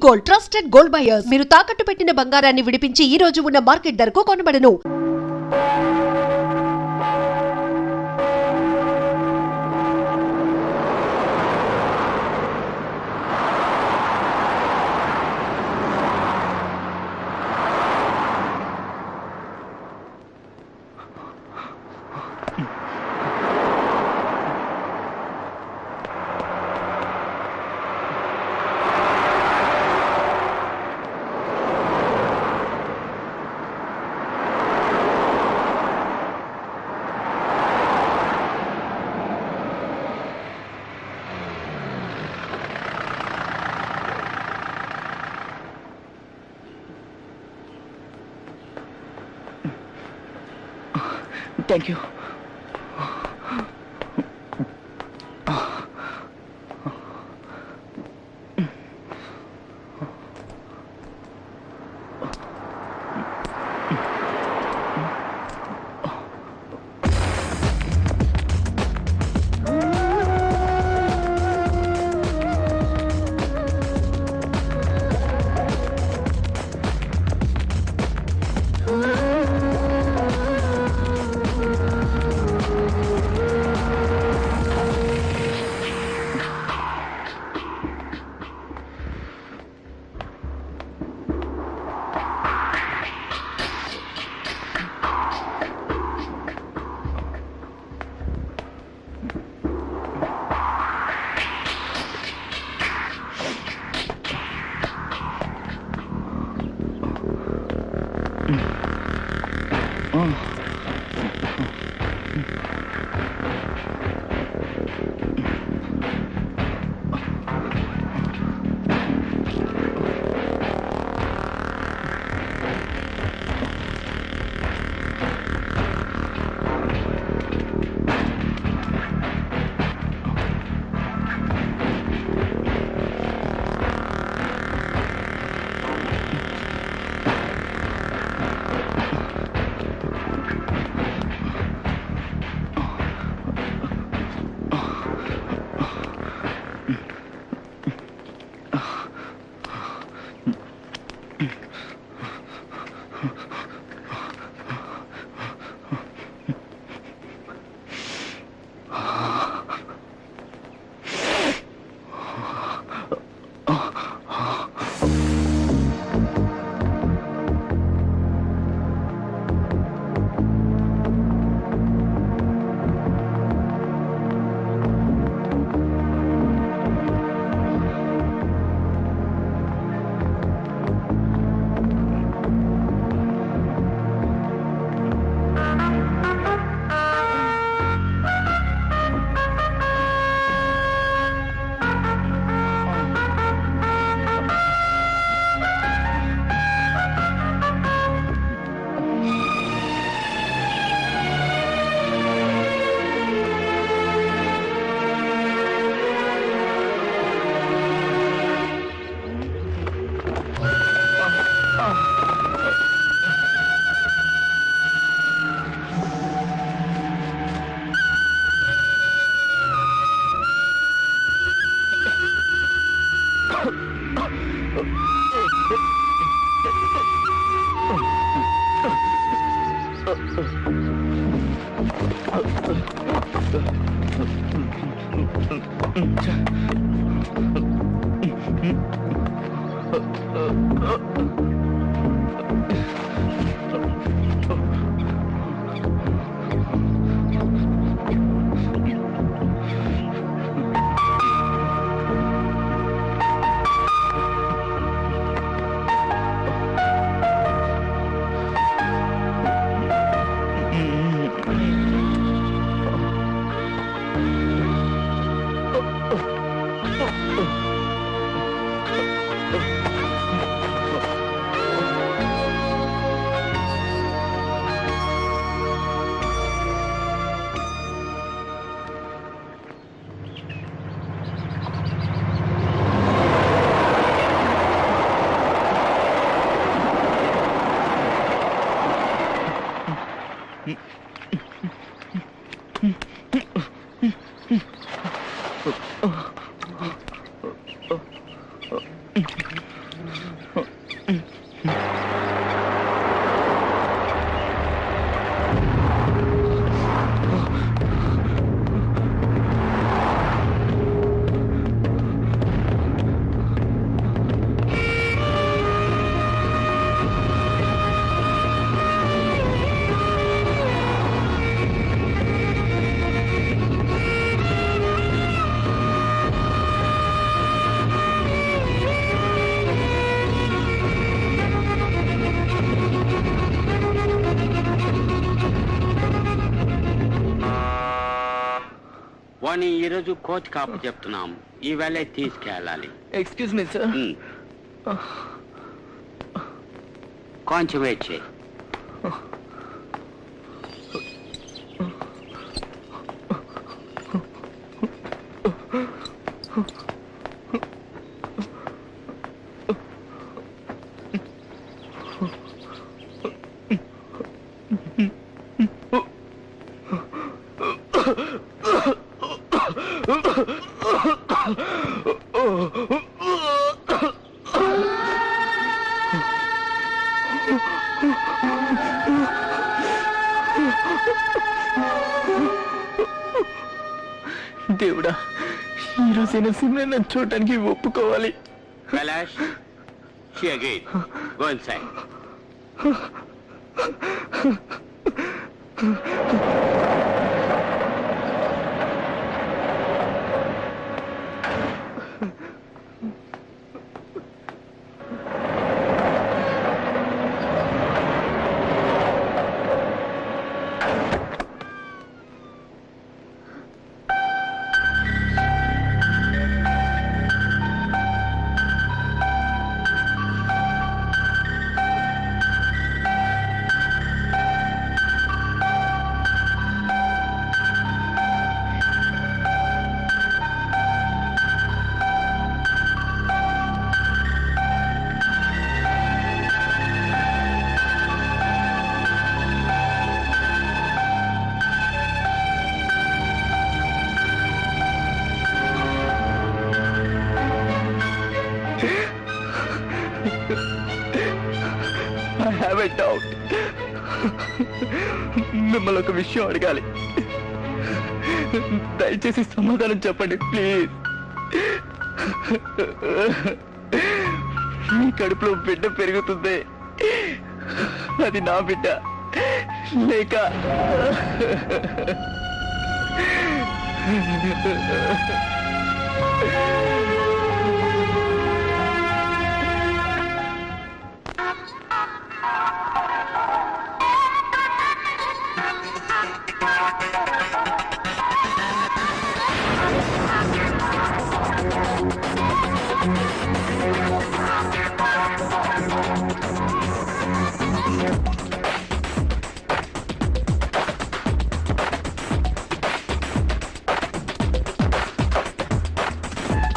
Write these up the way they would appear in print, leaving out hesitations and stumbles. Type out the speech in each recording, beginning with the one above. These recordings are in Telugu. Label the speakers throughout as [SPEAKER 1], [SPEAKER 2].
[SPEAKER 1] Gold, trusted gold buyers. మీరు తాకట్టు పెట్టిన బంగారాన్ని విడిపించి ఈ రోజు ఉన్న మార్కెట్ ధరకు కొనబడను.
[SPEAKER 2] Thank you. వాణ్ణి ఈరోజు కోచ్ కాపు చెప్తున్నాం, ఈవేళ తీసుకెళ్ళాలి.
[SPEAKER 3] Excuse me sir.
[SPEAKER 2] కొంచెం వెయిట్ చేయి.
[SPEAKER 3] దేవుడా, ఈరోజైనా సినిమా చూడటానికి ఒప్పుకోవాలి.
[SPEAKER 2] Kailash, she agreed. Go inside.
[SPEAKER 3] I have a doubt. మిమ్మల్ని ఒక విషయం అడగాలి, దయచేసి సమాధానం చెప్పండి ప్లీజ్. మీ కడుపులో బిడ్డ పెరుగుతుంది, అది నా బిడ్డ లేక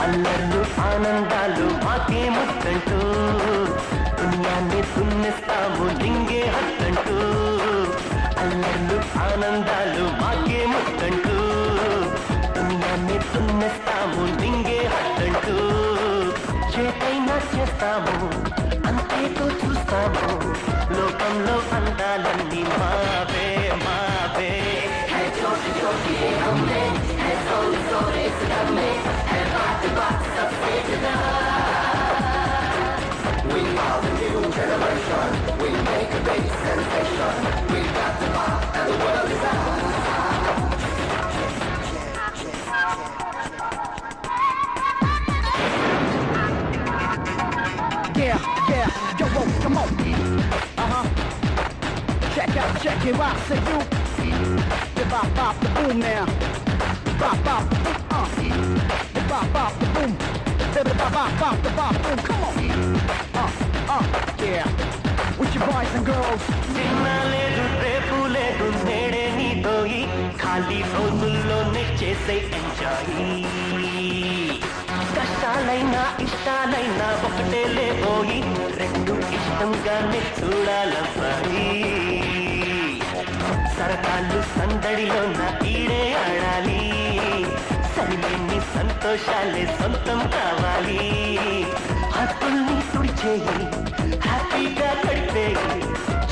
[SPEAKER 4] అల్లర్లు ఆనందాలు మాకే ముద్దంటూ, దునియాన్ని దున్నిస్తాము లింగే హద్దంటూ. అల్లర్లు ఆనందాలు మాకే ముద్దంటూ, దునియాన్ని దున్నిస్తాము లింగే హద్దంటూ. చేతైనా చేస్తాము, అంతేతో చూస్తాము, లోకంలో అందాలన్నీ మావే మావే.
[SPEAKER 5] Yeah, yo, whoa, come on. Check it out, say you. The bop, bop, the boom now. Bop, bop, the boom, the bop, bop, the boom. The bop, bop, bop, the bop, boom, come on. Yeah. With your boys and girls.
[SPEAKER 4] నిన్న లేదు రేపు లేదు నేడే నీతోయి, ఖాళీ రోజుల్లోనే చేసే ఎంజాయ్. కష్టాలైనా ఇష్టాలైనా ఒకటే లేబోయి, రెండు ఇష్టంగానే చూడాలబ్బాయి. సరకాళ్ళు సందడిలో నా ఈడే ఆడాలి, సరిలేని సంతోషాలే సొంతం కావాలి. హక్కుల్ని తుడిచేయి, హ్యాపీగా గడిపేయి,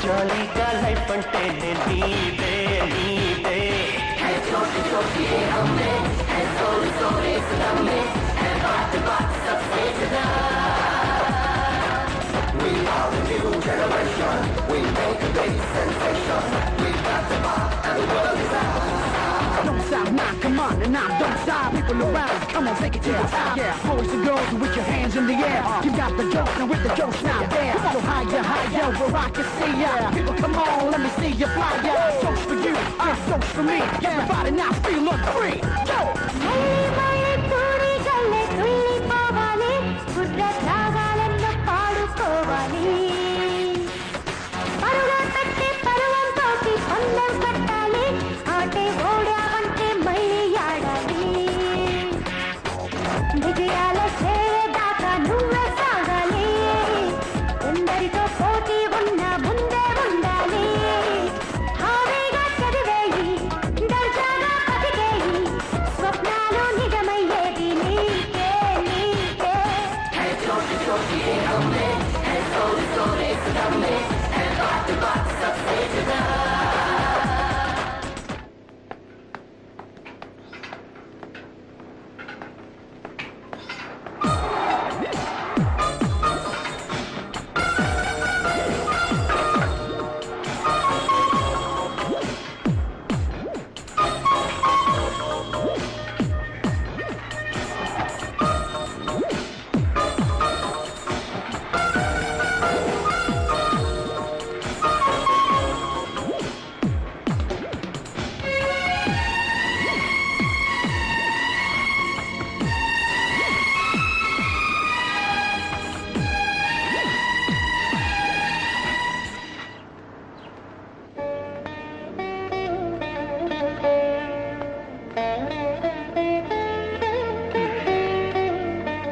[SPEAKER 4] జాలీగా లైఫ్ అంటే నీదే నీదే.
[SPEAKER 5] Don't stop now, come on, and now don't stop. people around. Come on, take it to the top. Yeah, boys and girls with your hands in the air. You got the joke, now with the jokes now. Yeah, so higher, higher, where I can see ya. People, come on, let me see you fly ya. Jokes for you, jokes for me. Everybody now feel look free. Go.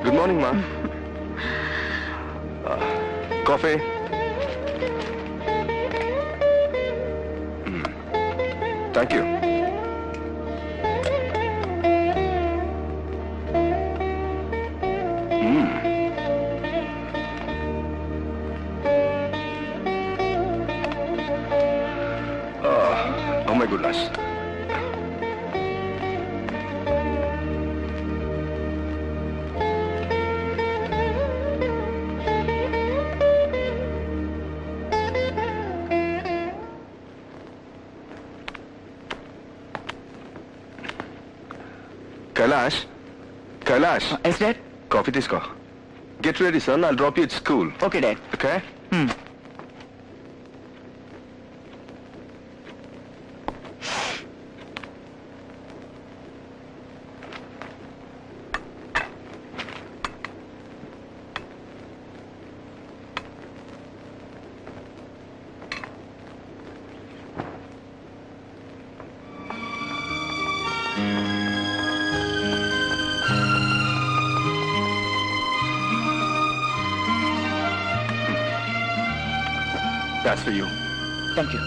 [SPEAKER 6] Good morning, Ma. Coffee? Thank you. Oh my goodness. Kailash.
[SPEAKER 3] Yes, Dad.
[SPEAKER 6] Coffee తీసుకో. Get ready, son. I'll drop you at school.
[SPEAKER 3] Okay, Dad.
[SPEAKER 6] Okay? That's for you.
[SPEAKER 3] Thank you.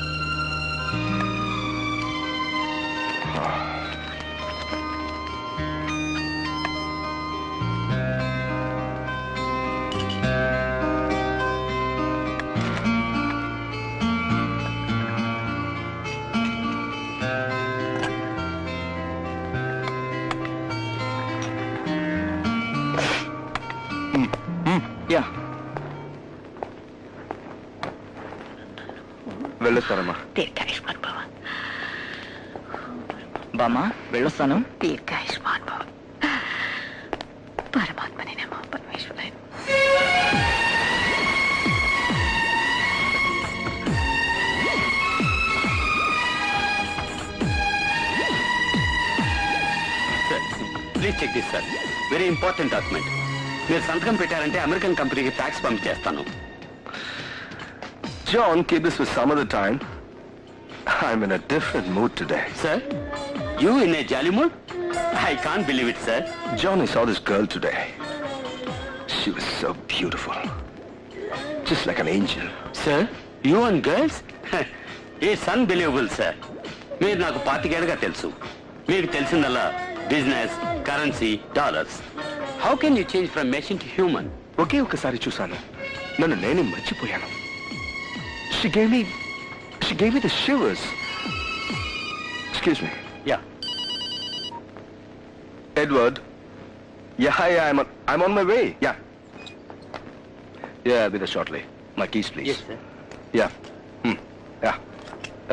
[SPEAKER 3] Yeah.
[SPEAKER 6] వెళ్ళొస్తానమ్మా.
[SPEAKER 7] దీర్ఘాయుష్మాన్ భవ.
[SPEAKER 3] బామ్మా వెళ్ళొస్తాను.
[SPEAKER 7] దీర్ఘాయుష్మాన్ భవ. పరమాత్మనే నమో పరమేశ్వరాయ.
[SPEAKER 2] Sir please check this sir. Very important document. మీరు సంతకం పెట్టారంటే అమెరికన్ కంపెనీకి ట్యాక్స్ పంపించేస్తాను.
[SPEAKER 6] John, keep this for some other time. I'm in a different mood today.
[SPEAKER 2] Sir you in a jolly mood? I can't believe it sir.
[SPEAKER 6] John, I saw this girl today. She was so beautiful. Just like an angel.
[SPEAKER 2] Sir you and girls it's unbelievable sir. మీరు నాకు 25 ఏళ్ళుగా తెలుసు. మీకు తెలిసిందల్లా business, currency, dollars. How can you change from machine to human?
[SPEAKER 6] ఒకే ఒకసారి చూశాను, నన్ను నేనే మర్చిపోయాను. She gave me the shivers. Excuse me.
[SPEAKER 2] Yeah
[SPEAKER 6] Edward. Yeah, hi, I'm on my way. Yeah. Yeah, I'll be there shortly. My keys, please.
[SPEAKER 2] Yes sir.
[SPEAKER 6] Yeah. Yeah.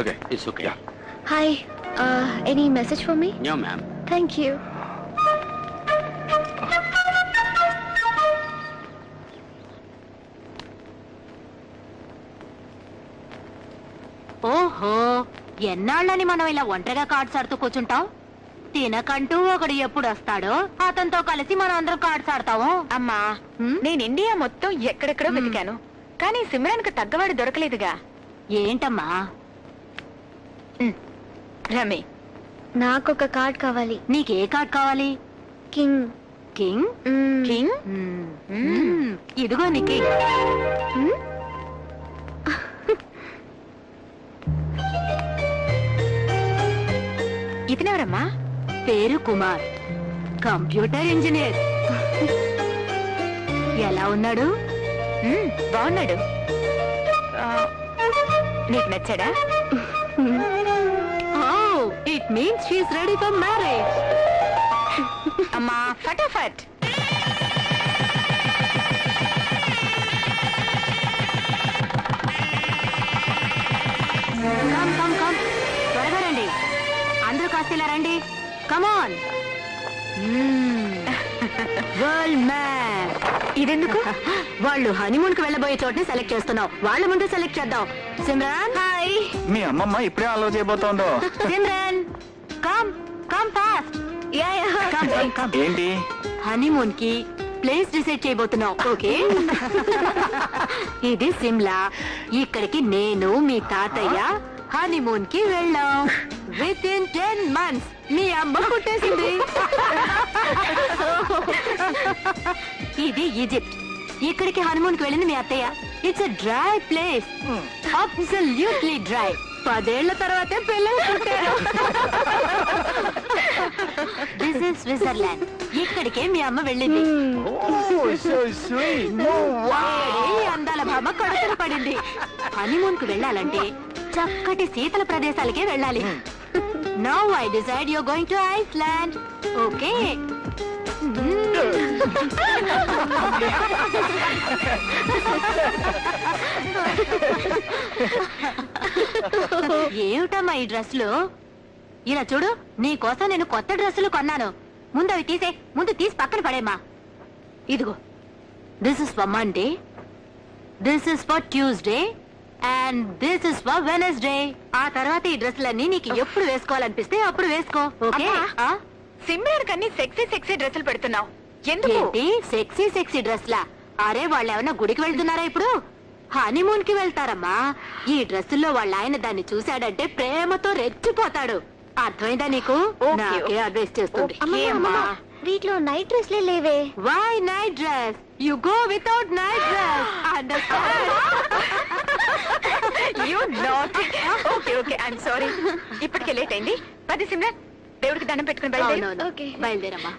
[SPEAKER 6] Okay.
[SPEAKER 2] It's okay.
[SPEAKER 6] Yeah.
[SPEAKER 7] Hi, any message for me?
[SPEAKER 2] No ma'am.
[SPEAKER 7] Thank you.
[SPEAKER 8] ఓహో, ఎన్నాళ్ళని మనం ఇలా ఒంటరిగా కార్డ్స్ ఆడుతూ కూర్చుంటాం? తినకంటూ ఒకడు ఎప్పుడు వస్తాడో అతనితో కలిసి మనం అందరం కార్డ్స్ ఆడతాము.
[SPEAKER 7] అమ్మా, నేను ఇండియా మొత్తం ఎక్కడెక్కడో వెతికాను, కానీ సిమ్రాన్కు తగ్గవాడు దొరకలేదుగా.
[SPEAKER 8] ఏంటమ్మా?
[SPEAKER 7] రమే,
[SPEAKER 9] నాకొక కార్డ్ కావాలి.
[SPEAKER 8] నీకే కార్డ్ కావాలి?
[SPEAKER 9] కింగ్.
[SPEAKER 8] కింగ్?
[SPEAKER 7] కింగ్
[SPEAKER 8] ఇదిగో నీ కింగ్.
[SPEAKER 7] ఇతనెవరమ్మా?
[SPEAKER 8] పేరు కుమార్, కంప్యూటర్ ఇంజనీర్. ఎలా ఉన్నాడు?
[SPEAKER 7] బాగున్నాడు. నీకు నచ్చాడా?
[SPEAKER 8] It means she's ready for marriage.
[SPEAKER 7] అమ్మా, ఫటాఫట్.
[SPEAKER 8] కమ్ కమ్ కమ్, త్వరగా రండి. అందరూ కాస్త ఇలా రండి. కమాన్. World map.
[SPEAKER 7] ఇదెందుకు?
[SPEAKER 8] వాళ్ళు హనీమూన్ కి వెళ్ళబోయే చోటుని సెలెక్ట్ చేస్తున్నాం. వాళ్ళ ముందు సెలెక్ట్ చేద్దాం. సిమ్రాన్, హాయ్.
[SPEAKER 3] మీ అమ్మమ్మ ఇప్పుడే ఆలో చేయబోతోందో.
[SPEAKER 8] Simran, come come fast. Come come come.
[SPEAKER 3] ఏంటి?
[SPEAKER 8] హనీమూన్ కి ప్లేస్ డిసైడ్ చేయబోతున్నాం. ఓకే. ఇది సిమ్లా. ఇక్కడికి నేను మీ తాతయ్య హనీమూన్ కి వెళ్ళాం. విత్ ఇన్ 10 months మీ అమ్మ పుట్టేసింది. ఇది ఈజిప్ట్. ఇక్కడికి హనీమూన్ కి వెళ్ళింది మీ అత్తయ్య. It's a dry place, absolutely dry. 10 ఏళ్ల తర్వాతే పిల్లలు పుట్టారు. This is Switzerland. ఇక్కడికే మీ అమ్మ వెళ్ళింది. వేడి అందాల భామ కడుపున పడింది. హనీమూన్ కు వెళ్ళాలంటే చక్కటి శీతల ప్రదేశాలకే వెళ్ళాలి. Now I decide you going to Iceland. Okay. ఏమిటమ్మా ఈ డ్రెస్లు? ఇలా చూడు, నీ కోసం నేను కొత్త డ్రెస్సులు కొన్నాను. ముందు అవి తీసే. ముందు తీసి పక్కన పడేమ్మా. ఇదిగో, this is for Monday, this is for Tuesday and this is for Wednesday. ఆ తర్వాత ఈ డ్రెస్సులన్నీ నీకు ఎప్పుడు వేసుకోవాలనిపిస్తే అప్పుడు వేసుకో. ఓకే?
[SPEAKER 7] అమ్మా, సిమ్రాన్ కన్నీ సెక్సీ సెక్సీ డ్రెస్సులు పెడుతున్నావు. ఎందుకు?
[SPEAKER 8] ఏంటి సెక్సీ సెక్సీ డ్రెస్లా? అరే, వాళ్ళు ఏమన్నా గుడికి వెళ్తున్నారా ఇప్పుడు? హనీమూన్ కి వెళ్తారమ్మా. ఈ డ్రెస్సుల్లో వాళ్ళ ఆయన దాన్ని చూశాడంటే ప్రేమతో రెచ్చిపోతాడు. అర్థమైందా నీకు? నాకే అడ్వైస్ చేస్తుంది.
[SPEAKER 7] ఏమ్మా?
[SPEAKER 9] వీటిలో నైట్ డ్రెస్లే లేవే.
[SPEAKER 8] Why night dress? You go without night dress. Understand?
[SPEAKER 7] You not. Okay okay, I'm sorry. ఇప్పటికే లేట్ అయింది. పది సిమ్రాన్, దేవుడికి దండం పెట్టుకుని బయలుదేరు.
[SPEAKER 8] అవునవును.
[SPEAKER 9] ఓకే.
[SPEAKER 8] బయలుదేరమ్మా.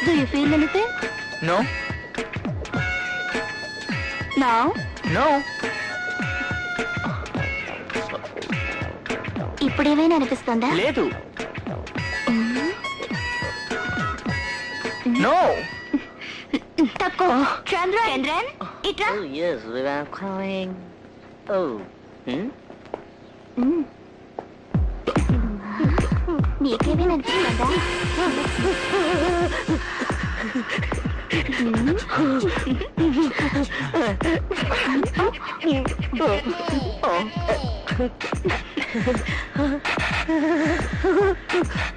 [SPEAKER 8] Do you feel anything?
[SPEAKER 3] No,
[SPEAKER 8] Now?
[SPEAKER 3] no.
[SPEAKER 9] ఇప్పుడేమైనా అనిపిస్తుందా?
[SPEAKER 3] లేదు. No.
[SPEAKER 9] తప్పుకో చంద్రన్ చంద్రన్ ఇట్రా
[SPEAKER 4] yes, we are coming. Oh.
[SPEAKER 9] నీకేమీ నచ్చిందా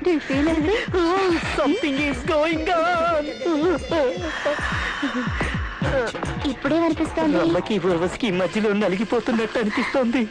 [SPEAKER 9] Do you feel anything?
[SPEAKER 4] Something is going on.
[SPEAKER 9] ఇప్పుడే అనిపిస్తోంది
[SPEAKER 4] అమ్మకి పూర్వస్కి మధ్యలో నలిగిపోతున్నట్టు అనిపిస్తోంది.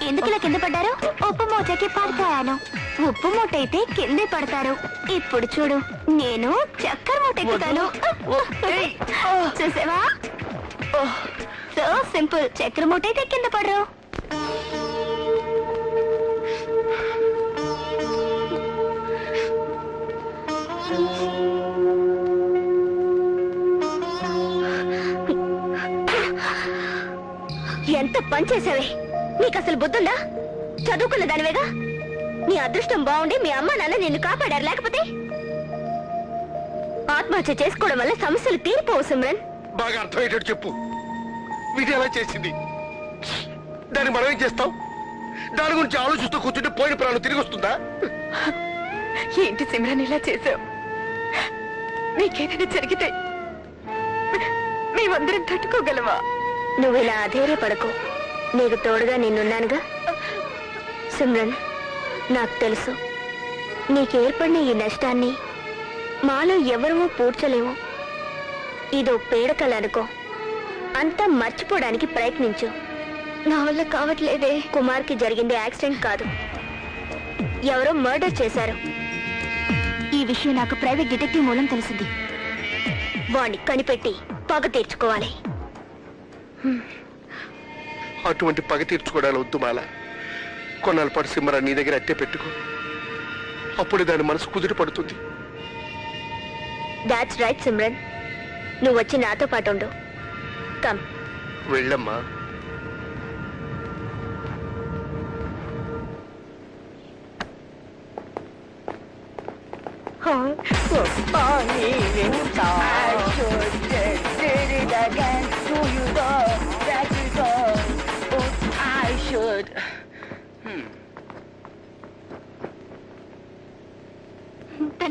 [SPEAKER 9] ఎందుకు ఇలా కింద పడ్డారు ఉప్పు మూటకి పడతాను ఉప్పు మూట అయితే కిందే పడతారు ఇప్పుడు చూడు నేను చక్కెర మూట ఎక్కుతాను చూసావా సో సింపుల్ చక్కెర మూట అయితే కింద పడరు ఎంత పని చేసావే నీకు అసలు బుద్ధుందా చదువుకున్న దానివేగా నీ అదృష్టం బాగుండి మీ అమ్మ నాన్న నిన్ను కాపాడారు లేకపోతే ఆత్మహత్య చేసుకోవడం వల్ల సమస్యలు తీరిపోవు సిమ్రన్
[SPEAKER 6] బాగా అర్థమయ్యేటట్టు చెప్పు. వీటి ఎలా చేసింది? దాన్ని మనం ఏం చేస్తాం? దాని గురించి ఆలోచిస్తూ కూర్చుంటే పోయిన ప్రాణం తిరిగి వస్తుందా?
[SPEAKER 7] ఏంటి సిమ్రన్ ఇలా చేసావు? నీకేదైనా జరిగితే మేమందరం తట్టుకోగలవా?
[SPEAKER 9] నువ్వు ఇలా అధైర్యపడకు నీకు తోడుగా నేనున్నానుగా సిమ్రన్ నాకు తెలుసు నీకు ఏర్పడిన ఈ నష్టాన్ని మాలో ఎవరూ పూడ్చలేము ఇదో పీడకలు అనుకో అంతా మర్చిపోవడానికి ప్రయత్నించు నా వల్ల కావట్లేదే కుమార్కి జరిగింది యాక్సిడెంట్ కాదు ఎవరో మర్డర్ చేశారు ఈ విషయం నాకు ప్రైవేట్ డిటెక్టివ్ మూలం తెలిసింది వాణ్ణి కనిపెట్టి పగ తీర్చుకోవాలి
[SPEAKER 6] అటువంటి పగ తీర్చుకోవడాలు వద్దు మాల. కొన్నాళ్ళ పాటు సిమ్మరా నీ దగ్గర అట్టే పెట్టుకో. అప్పుడే దాని మనసు కుదిరి పడుతుంది.
[SPEAKER 9] దాట్స్ రైట్ సిమ్రన్ నువ్వు వచ్చి నాతో పాటు ఉండు కమ్
[SPEAKER 6] వెళ్ళమ్మా.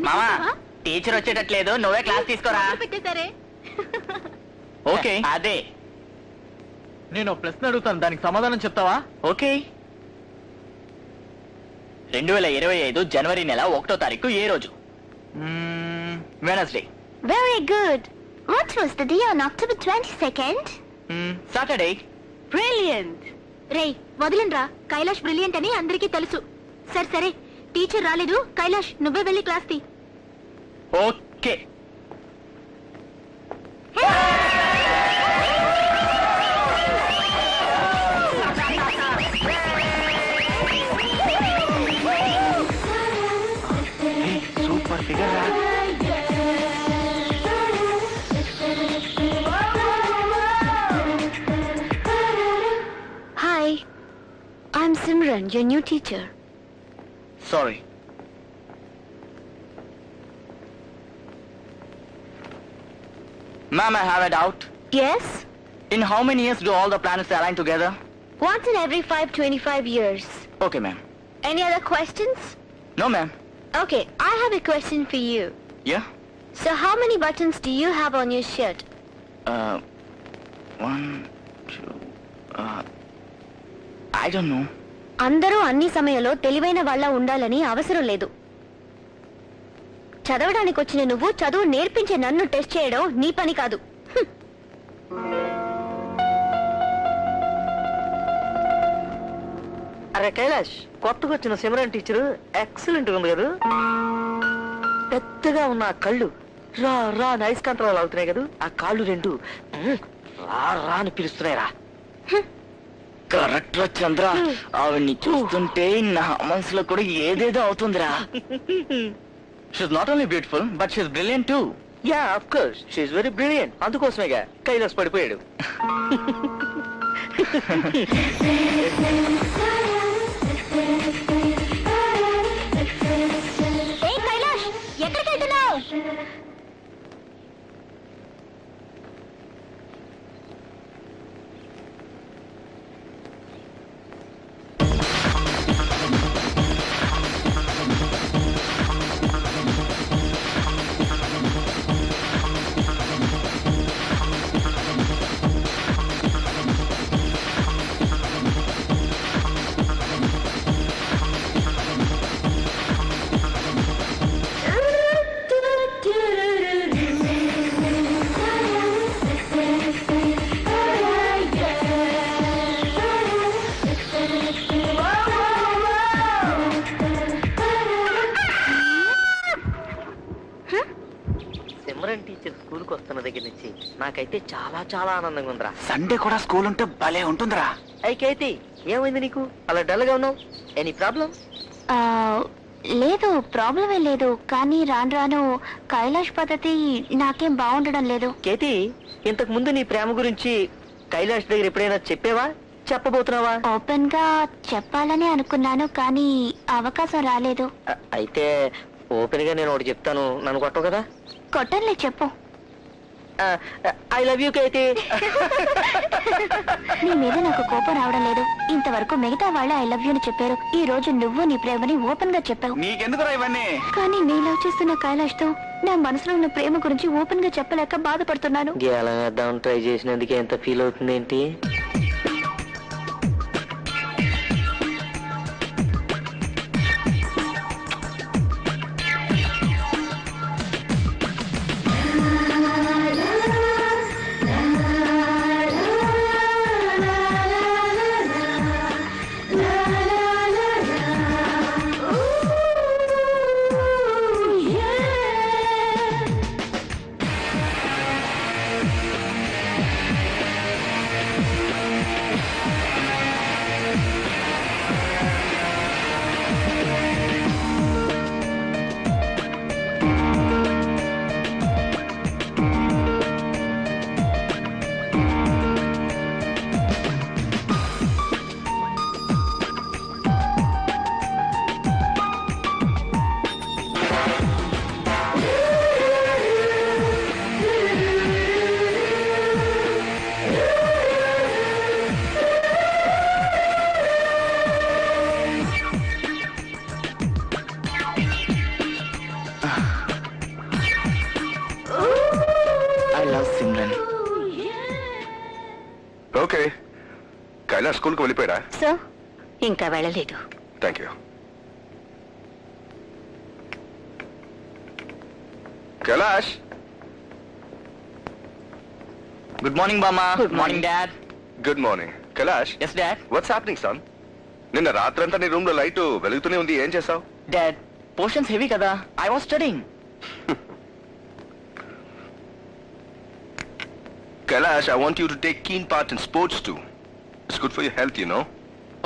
[SPEAKER 4] మామా టీచర్ వచ్చేటట్లేదు, నువ్వే క్లాస్ తీసుకోరా.
[SPEAKER 8] పెట్టేశారే
[SPEAKER 4] ఓకే అదే
[SPEAKER 3] నేను ప్రశ్న అడుగుతాను, దానికి సమాధానం చెప్తావా?
[SPEAKER 4] ఓకే. 2025 జనవరి నెల 1వ తారీఖు ఏ రోజు? Wednesday.
[SPEAKER 9] Very good what was the day on October 22nd
[SPEAKER 4] Saturday.
[SPEAKER 8] Brilliant రే వదిలిండ్రా కైలాష్ బ్రిలియంట్ అని అందరికీ తెలుసు సరే సరే టీచర్ రాలేదు కైలాష్ నువ్వే వెళ్ళి క్లాస్ తీ
[SPEAKER 4] ఓకే. సూపర్ ఫిగర్ రా.
[SPEAKER 9] Hi I'm Simran your new teacher
[SPEAKER 4] Sorry. Ma'am, I have a doubt.
[SPEAKER 9] yes
[SPEAKER 4] In how many years do all the planets align together?
[SPEAKER 9] once in every 525 years
[SPEAKER 4] Okay, ma'am.
[SPEAKER 9] any other questions
[SPEAKER 4] No, ma'am.
[SPEAKER 9] okay I have a question for you
[SPEAKER 4] Yeah?
[SPEAKER 9] so how many buttons do you have on your shirt
[SPEAKER 4] 1 2 I don't know.
[SPEAKER 9] అందరూ అన్ని సమయంలో తెలివైన వాళ్ళ ఉండాలని అవసరం లేదు. చదవడానికి వచ్చిన నువ్వు చదువు నేర్పించే నన్ను టెస్ట్ చేయడం నీ పని కాదు.
[SPEAKER 3] అరే కైలాష్, కొత్తగా వచ్చిన సిమరన్ టీచర్ ఎక్సలెంట్ ఉంది కదా. పెద్దగా ఉన్న ఆ కళ్ళు రా రా నైస్ కంట్రోల్ అవుతున్నాయి కదా. ఆ కాళ్ళు రెండు రా రా అని పిలుస్తున్నాయి రా.
[SPEAKER 4] కరెక్ట్ రా చంద్ర, ఆవిడ్ని చూస్తుంటే నా మనసులో కూడా ఏదేదో అవుతుందిరా. She's not only beautiful but she's brilliant too.
[SPEAKER 3] Ya of course she's very brilliant. అందుకోసమేగా కైలాష్ పడిపోయాడు.
[SPEAKER 9] ఏయ్ కైలాష్, ఎక్కడికి వెళ్తున్నావ్?
[SPEAKER 3] సిమరన్ టీచర్ స్కూల్కి వస్తున్న దగ్గర నుంచి నాకైతే చాలా చాలా ఆనందంగా ఉందిరా.
[SPEAKER 4] సండే కూడా స్కూల్ ఉంటే భలే ఉంటుందిరా.
[SPEAKER 3] అయితే ఏమైంది నీకు అలా డల్ గా ఉన్నావు? Any problem?
[SPEAKER 9] లేదు, ప్రాబ్లం ఏం లేదు. కానీ రాను రాను కైలాష్ పద్ధతి నాకేం బాగుండడం లేదు.
[SPEAKER 3] కేతి, ఇంతకు ముందు నీ ప్రేమ గురించి కైలాష్ దగ్గర ఎప్పుడైనా చెప్పేవా? చెప్పబోతున్నావా?
[SPEAKER 9] ఓపెన్ గా చెప్పాలని అనుకున్నాను, కానీ అవకాశం రాలేదు.
[SPEAKER 3] అయితే ఓపెన్ గా నేను ఒకటి చెప్తాను, నన్ను కొట్టవు కదా?
[SPEAKER 9] కొట్టంలే, చెప్పు.
[SPEAKER 3] I love you Kethi.
[SPEAKER 9] నీ మీద నాకు కోపం రావడం లేదు. ఇంతవరకు మిగతా వాళ్ళు ఐ లవ్ యూ అని చెప్పారు. ఈ రోజు నువ్వు నీ ప్రేమని ఓపెన్ గా చెప్పావు.
[SPEAKER 4] నీకెందుకురా ఇవన్నీ?
[SPEAKER 9] కానీ నేను లవ్ చేస్తున్న కైలాష్ తో నా మనసులో ఉన్న ప్రేమ గురించి ఓపెన్ గా చెప్పలేక బాధపడుతున్నాను.
[SPEAKER 3] గేలం వేద్దాం ట్రై చేసినందుకు ఎంత ఫీల్ అవుతుంది ఏంటి?
[SPEAKER 6] ఓకే, కైలాష్ స్కూల్కి వెళ్ళిపోయాడా?
[SPEAKER 8] సో ఇంకా వెళ్ళలేదు.
[SPEAKER 6] Thank you. Kailash,
[SPEAKER 4] good morning బామ్మా.
[SPEAKER 3] Good morning.
[SPEAKER 4] Morning dad.
[SPEAKER 6] Good morning. Kailash,
[SPEAKER 4] yes dad.
[SPEAKER 6] What's happening son? నిన్న రాత్రంతా నీ రూమ్ లో లైట్ వెలుగుతూనే ఉంది, ఏం చేసావు?
[SPEAKER 4] డాడ్, పోర్షన్స్ హెవీ కదా, I was studying.
[SPEAKER 6] Kailash, I want you to take keen part in sports too. It's good for your health, you know.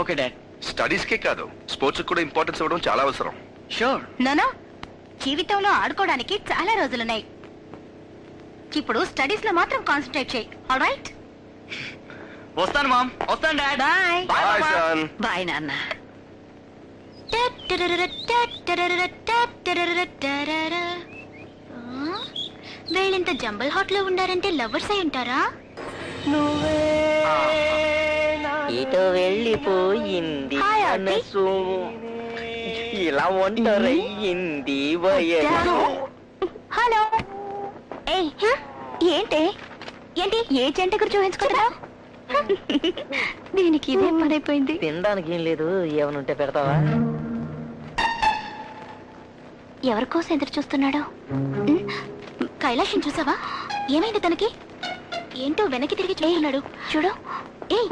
[SPEAKER 4] Okay dad.
[SPEAKER 6] Studies కే కాదు, స్పోర్ట్స్ కూడా ఇంపార్టెన్స్ ఇవ్వడం చాలా అవసరం.
[SPEAKER 4] షూర్.
[SPEAKER 8] నానా, జీవితంలో ఆడుకోవడానికి చాలా రోజులున్నాయి. ఇప్పుడు స్టడీస్ లో మాత్రం కాన్సన్ట్రేట్ చేయి. ఆల్రైట్?
[SPEAKER 4] వస్తాను మామ్. వస్తాను dad.
[SPEAKER 8] Bye.
[SPEAKER 6] Bye, son.
[SPEAKER 8] Bye నాన్న. వీళ్ళింత జంబల్ హాట్ లో ఉండారంటే లవర్స్ అయి ఉంటారా?
[SPEAKER 3] ఇటో వెళ్ళిపోయింది
[SPEAKER 9] Hi, Aunty.
[SPEAKER 3] మనసు, ఇలా ఒంటరయ్యింది వయసు.
[SPEAKER 9] హలో. ఏంటి? ఏంటి ఏ జంట చూపించుకుంటున్నా దీనికి ఇదే పని అయిపోయింది.
[SPEAKER 3] తినడానికి ఏం లేదు, ఏమైనా ఉంటే పెడతావా?
[SPEAKER 9] ఎవరి కోసం ఎదురు చూస్తున్నాడు? కైలాషం చూసావా? ఏమైంది తనకి? ఏంటో వెనక్కి తిరిగి చూస్తున్నాడు. చూడు, ఏయ్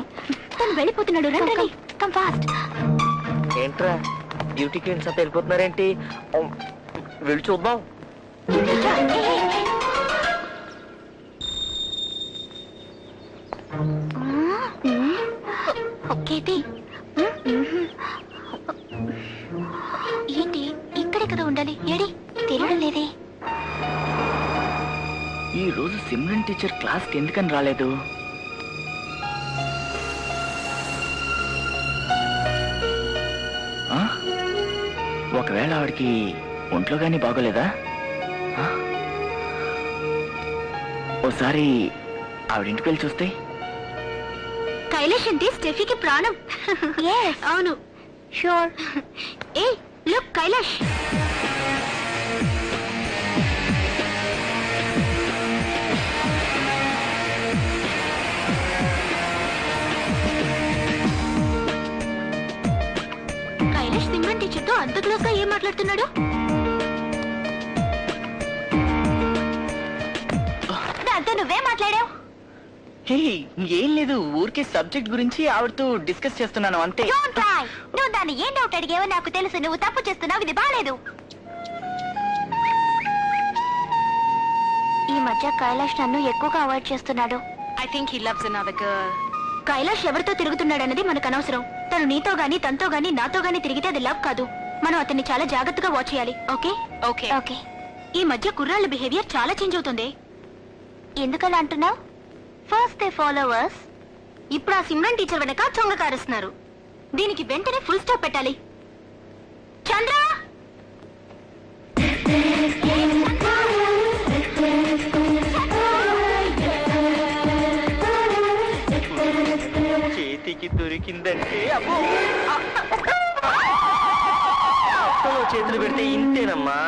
[SPEAKER 9] తను వెళ్ళిపోతున్నాడు. రండి, కమ్ ఫాస్ట్.
[SPEAKER 3] ఏంట్రా బ్యూటీ క్వీన్స్ అంతా వెళ్ళిపోతున్నారేంటి? వెళ్ళి చూద్దాం.
[SPEAKER 9] ఓకేటి ఏంటి ఇక్కడే కదా ఉండాలి. ఏడి తెలియడం లేదే.
[SPEAKER 4] ఈ రోజు సిమ్రన్ టీచర్ క్లాస్ కి ఎందుకని రాలేదు? ఆ? ఒకవేళ ఆవిడకి ఒంట్లో గానీ బాగోలేదా? ఆ? ఓసారి ఆవిడింటికి వెళ్ళి చూస్తే.
[SPEAKER 9] కైలాష్ అంటే స్టెఫీకి ప్రాణం. అవును, షూర్. ఏ లుక్ కైలాష్. కైలాష్ సిమ్రన్ టీచర్తో అంత క్లోజ్ గా ఏం మాట్లాడుతున్నాడు? దాంతో నువ్వే మాట్లాడావు.
[SPEAKER 4] హే, ఏం లేదు, ఊరికే సబ్జెక్ట్ గురించి ఆవిడతో డిస్కస్ చేస్తున్నాను అంతే.
[SPEAKER 9] Don't try. నువ్వు దాన్ని ఏం డౌట్ అడిగావో నాకు తెలుసు. నువ్వు తప్పు చేస్తున్నావు. ఇది బాలేదు. ఈ మధ్య కైలాష్ నన్ను ఎక్కువగా అవాయిడ్ చేస్తున్నాడు.
[SPEAKER 8] I think he loves another girl.
[SPEAKER 9] Kailash ఎవరితో తిరుగుతున్నాడన్నది మనకు అనవసరం. తను నీతో గానీ తనతో గానీ నాతో గానీ తిరిగితే అది లవ్ కాదు. మనం అతన్ని చాలా జాగ్రత్తగా వాచ్ చేయాలి. Okay
[SPEAKER 8] okay
[SPEAKER 9] okay. ఈ మధ్య కుర్రాళ్ళ బిహేవియర్ చాలా చేంజ్ అవుతుంది. ఎందుకలా అంటున్నావు? First they followers. ఇప్పుడు ఆ సిమ్రన్ టీచర్ వెనక చొంగ కారుస్తున్నారు. దీనికి వెంటనే ఫుల్ స్టాప్ పెట్టాలి. చంద్ర,
[SPEAKER 3] చేతికి దొరికిందంటే అబ్బో! చేతులు పెడితే ఇంతేనమ్మా.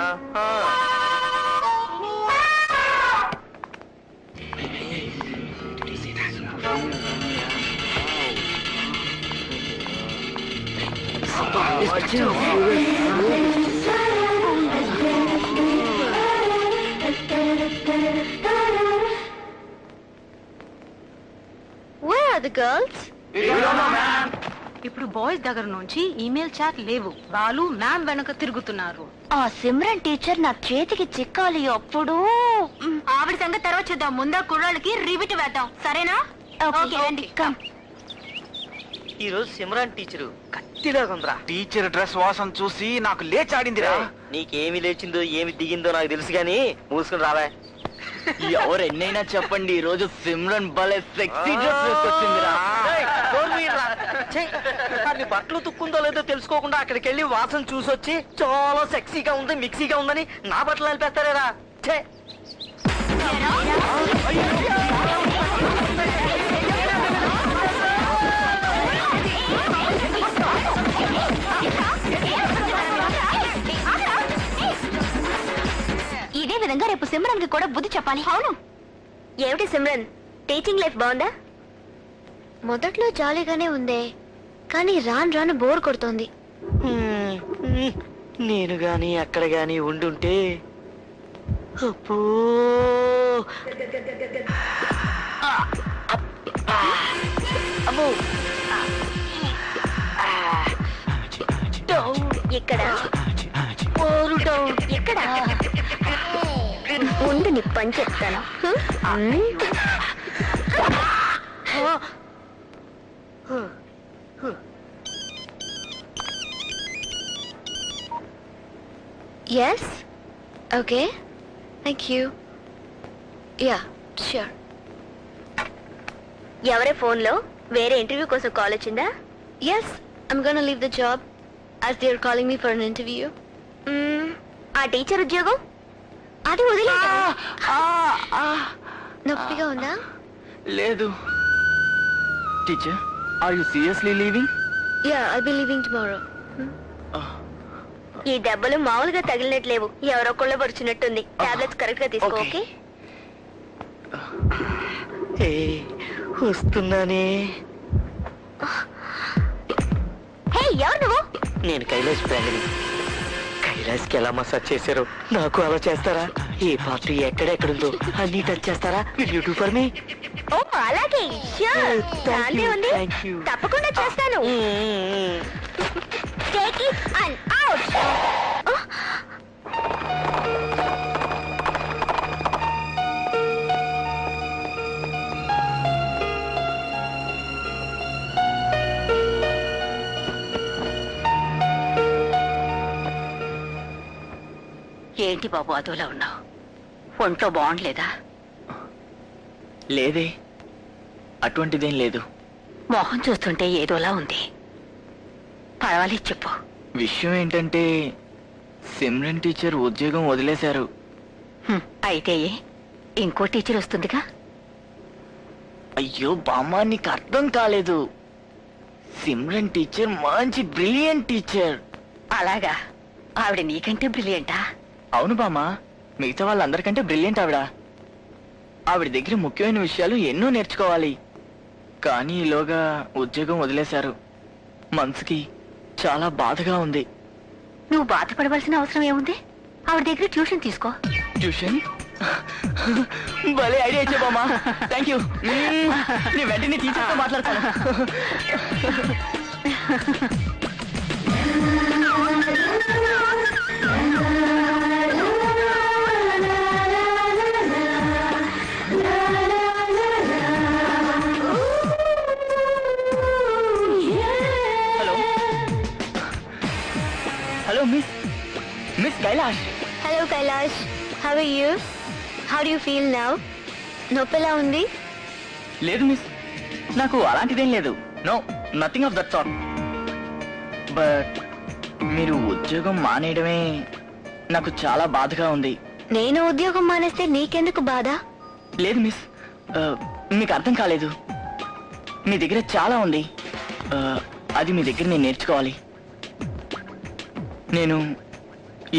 [SPEAKER 9] where are the girls?
[SPEAKER 8] ఇప్పుడు బాయ్స్ దగ్గర నుంచి ఈమెయిల్ చాట్ లేవు. వాళ్ళు మ్యామ్ వెనక తిరుగుతున్నారు.
[SPEAKER 9] ఆ సిమ్రన్ టీచర్ నా చేతికి చిక్కాలి. అప్పుడు
[SPEAKER 8] ఆవిడ సంగతి తర్వాత చూద్దాం. ముందా కుర్రాళ్ళకి రివిట్ వేద్దాం, సరేనా?
[SPEAKER 9] ఓకే రండి, కమ్.
[SPEAKER 3] ఈ రోజు సిమ్రాన్ టీచరు కత్తిలాగా ఉందిరా.
[SPEAKER 4] టీచర్ డ్రెస్ వాసన చూసి నాకు లేచాడిందిరా.
[SPEAKER 3] నీకేమి లేచిందో ఏమి దిగిందో నాకు తెలుసు గాని మూసుకుని రావా.
[SPEAKER 4] ఎవరు ఎన్నైనా చెప్పండి, ఈ రోజు సిమ్రన్ భలే సెక్సీ డ్రెస్ వేసుకొచ్చిందిరా.
[SPEAKER 3] అది బట్టలు తుక్కుందో లేదో తెలుసుకోకుండా అక్కడికి వెళ్ళి వాసన చూసొచ్చి చాలా సెక్సీగా ఉంది, మిక్సీగా ఉందని నా బట్టలు నిలిపేస్తారేరా. ఛే!
[SPEAKER 9] ఇదే విధంగా రేపు సిమ్రన్ కి కూడా బుద్ధి చెప్పాలి. అవును. ఏమిటి సిమ్రన్, టీచింగ్ లైఫ్ బాగుందా? మొదట్లో జాలీగానే ఉందే, కానీ రాను రాను బోర్ కొడుతోంది.
[SPEAKER 3] నేను గాని అక్కడ గాని ఉండుంటే అప్పో అమ్మో డౌన్
[SPEAKER 9] ఇక్కడ
[SPEAKER 3] ఓరు డౌన్
[SPEAKER 9] ఎక్కడ ముందు నీ పని చెప్తాను. Yes okay, thank you. Yeah sure. ఎవరే ఫోన్లో? వేరే ఇంటర్వ్యూ కోసం కాల్ వచ్చిందా? Yes, I'm gonna leave the job as they are calling me for an interview. ఆ టీచర్ ఉద్యోగం అది వదిలే. నొప్పిగా ఉందా?
[SPEAKER 4] లేదు. Teacher, are you seriously leaving?
[SPEAKER 9] Yeah, I'll be leaving tomorrow. ఈ దెబ్బలు మామూలుగా తగిలినట్లేవు, ఎవరొక్కళ్ళు పడుచున్నట్టుంది. టాబ్లెట్స్ కరెక్ట్ గా తీసుకో. ఓకే.
[SPEAKER 3] ఏ వస్తున్నానే.
[SPEAKER 9] హే ఎవరు నువ్వు?
[SPEAKER 3] నేను కైలాష్ ఫ్రెండ్ని. కైలాష్కి ఎలా మసాజ్ చేశారో నాకు అలా చేస్తారా? ఏ పార్టీ ఎక్కడెక్కడుందో అన్ని టచ్ చేస్తారా? Will you do for me?
[SPEAKER 9] ఓ అలాగే ష్యూర్.
[SPEAKER 3] Thank you,
[SPEAKER 9] ఉంది.
[SPEAKER 3] thank you.
[SPEAKER 9] తప్పకుండా చేస్తాను. Take it and out.
[SPEAKER 8] ఏంటి బాబు అదోలా ఉన్నావు? ఒంట్లో బాగుండలేదా?
[SPEAKER 4] లేదే, అటువంటిదేం లేదు.
[SPEAKER 8] మొహం చూస్తుంటే ఏదోలా ఉంది. పర్వాలేదు చెప్పు.
[SPEAKER 4] విషయం ఏంటంటే సిమ్రన్ టీచర్ ఉద్యోగం వదిలేశారు.
[SPEAKER 8] అయితే ఇంకో టీచర్ వస్తుందిగా.
[SPEAKER 4] అయ్యో బామ్మ, నీకు అర్థం కాలేదు. సిమ్రన్ టీచర్ మంచి బ్రిలియంట్ టీచర్.
[SPEAKER 8] అలాగా? ఆవిడ నీకంటే బ్రిలియంటా?
[SPEAKER 4] అవును బామ్మ, మిగతా వాళ్ళందరికంటే బ్రిలియంట్ ఆవిడ. ఆవిడ దగ్గర ముఖ్యమైన విషయాలు ఎన్నో నేర్చుకోవాలి. కానీ ఈలోగా ఉద్యోగం వదిలేశారు. మనసుకి చాలా బాధగా ఉంది.
[SPEAKER 8] నువ్వు బాధపడవలసిన అవసరం ఏముంది? ఆవిడ దగ్గర ట్యూషన్ తీసుకో.
[SPEAKER 4] ట్యూషన్? భలే ఐడియా ఇచ్చే బామ్మ, థ్యాంక్ యూ. నీ వెంటనే టీచర్తో మాట్లాడతాను. Hello hello miss Kailash.
[SPEAKER 9] Hello Kailash, how are you? How do you feel now? నొప్పిలా ఉంది?
[SPEAKER 4] లేదు మిస్, నాకు అలాంటిదేం లేదు. No, nothing of that sort. But మీరు ఉద్యోగం మానేయడమే నాకు చాలా బాధగా ఉంది.
[SPEAKER 9] నేను ఉద్యోగం మానేస్తే నీకెందుకు బాధ?
[SPEAKER 4] లేదు మిస్, మీకు అర్థం కాలేదు. మీ దగ్గర చాలా ఉంది. అది మీ దగ్గర నేను నేర్చుకోవాలి. నేను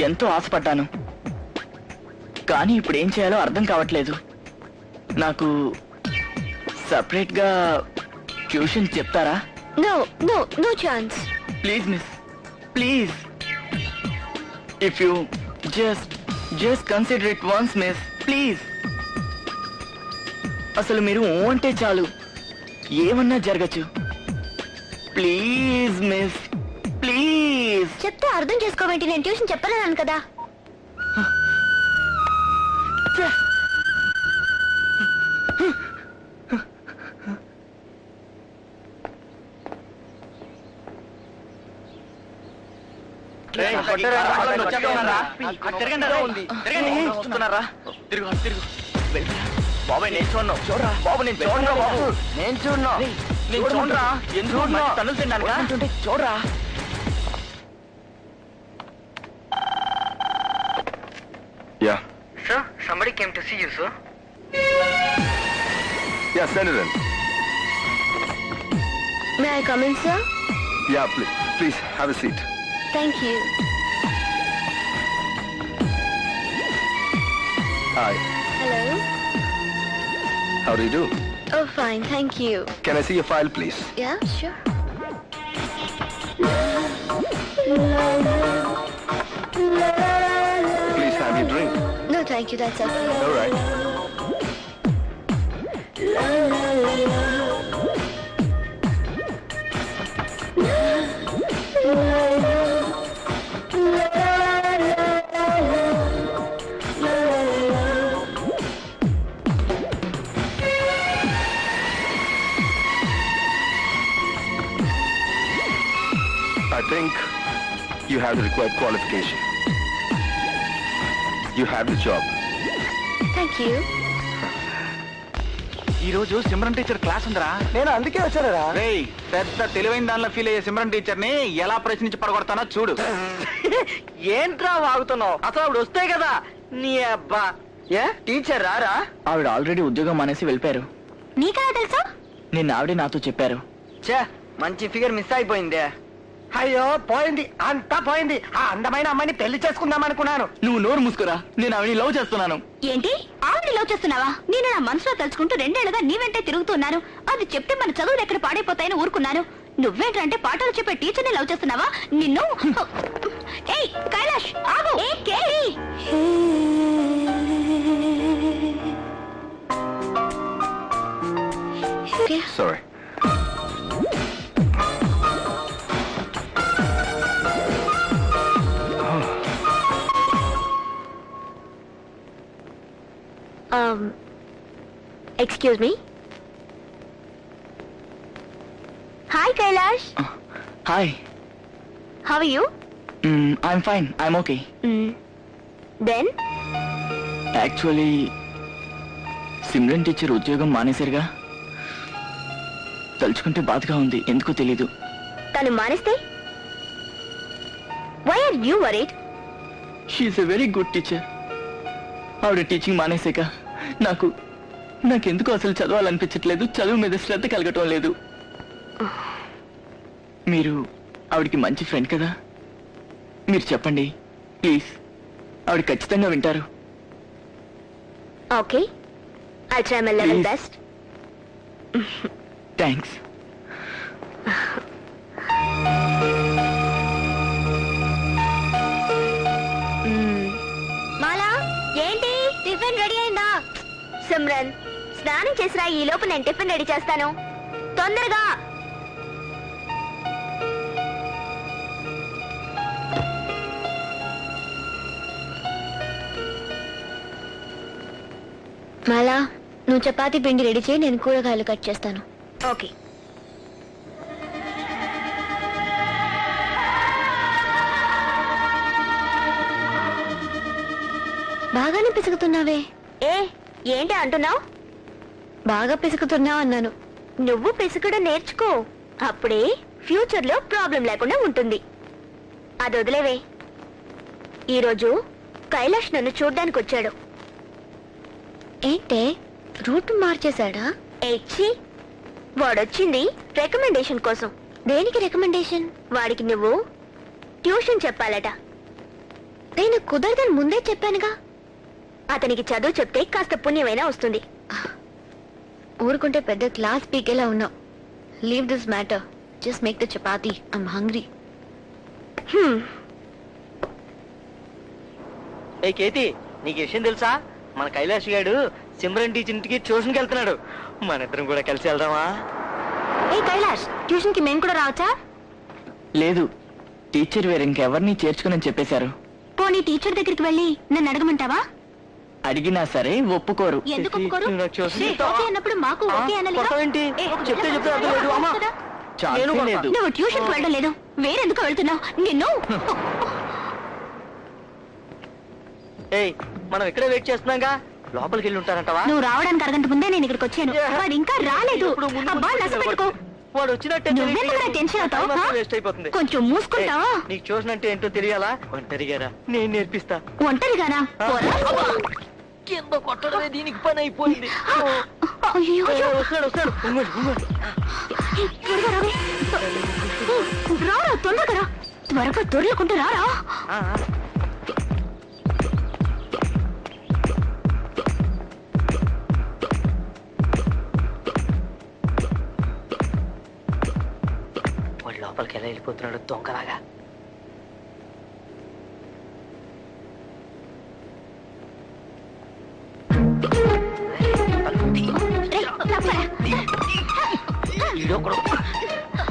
[SPEAKER 4] ఎంతో ఆశపడ్డాను, కానీ ఇప్పుడు ఏం చేయాలో అర్థం కావట్లేదు. నాకు సపరేట్గా ట్యూషన్ చెప్తారా?
[SPEAKER 9] No no no chance.
[SPEAKER 4] Please miss, please. If you just consider it once miss, please. అసలు మీరు అంటే చాలు, ఏమన్నా జరగచ్చు. Please miss, please.
[SPEAKER 9] చెప్తే అర్థం చేసుకోవేంటి? నేను ట్యూషన్ చెప్పలేను కదా.
[SPEAKER 4] బాబాయ్ నేను చూడను. చూడరా బాబు, నేను చూడరా బాబు, నేను చూడను. నేను చూడరా. ఎందుకు తనులు తిన్నాను? చూడరా.
[SPEAKER 6] Yeah.
[SPEAKER 3] Sir, somebody came to see you, sir.
[SPEAKER 6] Yeah, send it in.
[SPEAKER 9] May I come in sir?
[SPEAKER 6] Yeah, please have a seat.
[SPEAKER 9] Thank you.
[SPEAKER 6] Hi.
[SPEAKER 9] Hello.
[SPEAKER 6] How do you do?
[SPEAKER 9] Oh fine, thank you.
[SPEAKER 6] Can I see your file, please?
[SPEAKER 9] Yeah sure.
[SPEAKER 6] Please have your drink.
[SPEAKER 9] No thank you, that's okay.
[SPEAKER 6] All right. I think you have the required qualification. You have the job.
[SPEAKER 9] Thank you.
[SPEAKER 10] ఈ రోజు సిమ్రన్ టీచర్ క్లాస్ ఉందిరా.
[SPEAKER 3] నేను అందుకే వచ్చానరా.
[SPEAKER 10] రేయ్, పెద్ద తెలివైన దానిలో ఫీల్ అయ్యే సిమ్రన్ టీచర్ ని ఎలా ప్రశ్నించి పడగొడతానో చూడు.
[SPEAKER 3] ఏంట్రా వాగుతున్నావు? అసలు ఆవిడ వస్తే కదా నీ అబ్బా. ఏ టీచర్ రారా?
[SPEAKER 4] ఆవిడ ఆల్రెడీ ఉద్యోగం మానేసి వెళ్ళిపోయారు.
[SPEAKER 8] నీకెలా తెలుసా?
[SPEAKER 4] నిన్న ఆవిడే నాతో చెప్పారు.
[SPEAKER 3] చే, మంచి ఫిగర్ మిస్ అయిపోయిందే. అయ్యో పోయింది, అంతా పోయింది. ఆ అందమైన అమ్మాయిని పెళ్లి చేసుకుందాం అనుకున్నాను.
[SPEAKER 4] నువ్వు నోరు మూసుకురా, నేను ఆవిడ లవ్ చేస్తున్నాను.
[SPEAKER 8] ఏంటి? ఆవిడ
[SPEAKER 9] లవ్ చేస్తున్నావా? నేను నా మనసులో తలుచుకుంటూ 2 ఏళ్లుగా నీ వెంటే తిరుగుతున్నాను. అది చెప్తే మన చదువులు ఎక్కడ పాడైపోతాయని ఊరుకున్నాను. నువ్వేంటంటే పాఠాలు చెప్పే టీచర్ని లవ్ చేస్తున్నావా? నిన్ను ఏయ్ కైలాష్ ఆగు. ఏ కేలి
[SPEAKER 6] Sorry.
[SPEAKER 9] Excuse me. Hi Kailash.
[SPEAKER 4] Hi.
[SPEAKER 9] How are you?
[SPEAKER 4] I'm fine, I'm okay.
[SPEAKER 9] Then
[SPEAKER 4] actually Simran teacher ఉద్యోగం మానేశారుగా, తలుచుకుంటే బాధగా ఉంది, ఎందుకో తెలీదు.
[SPEAKER 9] తను మానేస్తే why are you worried?
[SPEAKER 4] She's a very good teacher. ఆవిడ టీచింగ్ మానేసాక నాకెందుకు అసలు చదవాలనిపించట్లేదు, చదువు మీద శ్రద్ధ కలగటం లేదు. మీరు ఆవిడకి మంచి ఫ్రెండ్ కదా, మీరు చెప్పండి ప్లీజ్, ఆవిడ ఖచ్చితంగా వింటారు.
[SPEAKER 9] Okay, I try my level
[SPEAKER 4] Please.
[SPEAKER 9] Best.
[SPEAKER 4] Thanks.
[SPEAKER 9] మాలా ఏంటి టిఫిన్ రెడీ అయిందా? సిమ్రన్ స్నానం చేసిరా, ఈ లోపు నేను టిఫిన్ రెడీ చేస్తాను, తొందరగా. మాలా నువ్వు చపాతీ పిండి రెడీ చేయి, నేను కూరగాయలు కట్ చేస్తాను. ఓకే. బాగానే పిసుకుతున్నావే. ఏంటి అంటున్నావు? బాగా పిసుకుతున్నావు అన్నాను. నువ్వు పిసుకుడు నేర్చుకో, అప్పుడే ఫ్యూచర్ లో ప్రాబ్లం లేకుండా ఉంటుంది. అది వదిలేవే. ఈరోజు కైలాష్ నన్ను చూడ్డానికి వచ్చాడు. ఏంటే రూట్ మార్చేశాడా? ఏచ్చి, వాడొచ్చింది రికమెండేషన్ కోసం. దేనికి రికమెండేషన్? వాడికి నువ్వు ట్యూషన్ చెప్పాలట. నేను కుదరదని ముందే చెప్పానుగా. అతనికి చదువు చెప్తే కాస్త పుణ్యమైనా వస్తుంది. ఊరుకుంటే పెద్ద క్లాస్ పీకేలా ఉన్నావు. Leave this matter, just make the chapati, I'm hungry.
[SPEAKER 3] ఏ కేతి, నీకు విషయం తెలుసా? మన కైలాష్ గారు సిమ్రన్ టీచర్ ఇంటికి ట్యూషన్కి వెళ్తున్నాడు. మన ఇద్దరం కూడా కలిసి వెళ్దామా?
[SPEAKER 9] ఏ కైలాష్, ట్యూషన్ కి మేము కూడా రావచ్చా?
[SPEAKER 4] లేదు, టీచర్ వేరు ఇంకెవరిని చేర్చుకుని చెప్పేశారు.
[SPEAKER 9] పోనీ టీచర్ దగ్గరికి వెళ్ళి నన్ను అడగమంటావా?
[SPEAKER 4] అడిగినా సరే ఒప్పుకోరు.
[SPEAKER 9] ఎందుకు ఒప్పుకోరు?
[SPEAKER 3] నువ్వు నాకు చూసి
[SPEAKER 9] ఓకే అన్నప్పుడు మాకు ఓకే అనాలిగా?
[SPEAKER 3] కొడతావేంటి?
[SPEAKER 9] ఏ,
[SPEAKER 3] చెప్తే అర్థం లేదు. అమ్మా.
[SPEAKER 9] కదా?
[SPEAKER 4] ఛాన్సే లేదు.
[SPEAKER 9] నువ్వు ట్యూషన్ కి వెళ్ళడం లేదు, వేరెందుకు వెళ్తున్నావు? నిన్ను
[SPEAKER 3] ఏయ్, మనం ఇక్కడే వెయిట్ చేస్తున్నాగా, లోపలికి వెళ్ళి ఉంటారంటవా?
[SPEAKER 9] నువ్వు రావడానికి అరగంట ముందే నేను ఇక్కడికి వచ్చాను. వాడు ఇంకా రాలేదు. అబ్బా నష్టపెట్టుకో.
[SPEAKER 3] వాడు వచ్చినట్టే
[SPEAKER 9] నువ్వెందుకు టెన్షన్ అవుతావు?
[SPEAKER 3] టైం అంతా వేస్ట్ అయిపోతుంది.
[SPEAKER 9] కొంచెం మూసుకుంటావా?
[SPEAKER 3] ఏయ్, నీకు ట్యూషన్ అంటే ఏంటో తెలియాలా? ఒంటరిగారా, నేను నేర్పిస్తా.
[SPEAKER 9] ఒంటరిగానా? పోరా.
[SPEAKER 3] కింద కొట్టడమే దీనికి పని అయిపోయింది.
[SPEAKER 9] అయ్యో, అయ్యో.
[SPEAKER 3] వస్తాడు వస్తాడు. ఉంగడు, ఉంగడు.
[SPEAKER 9] త్వరగా రావే. రారా, తొందరగా రా. త్వరగా దొర్లుకుంటూ రారా.
[SPEAKER 3] ఆ, ఆ. వాడు లోపలికి ఎలా వెళ్ళిపోతున్నాడు దొంగలాగా.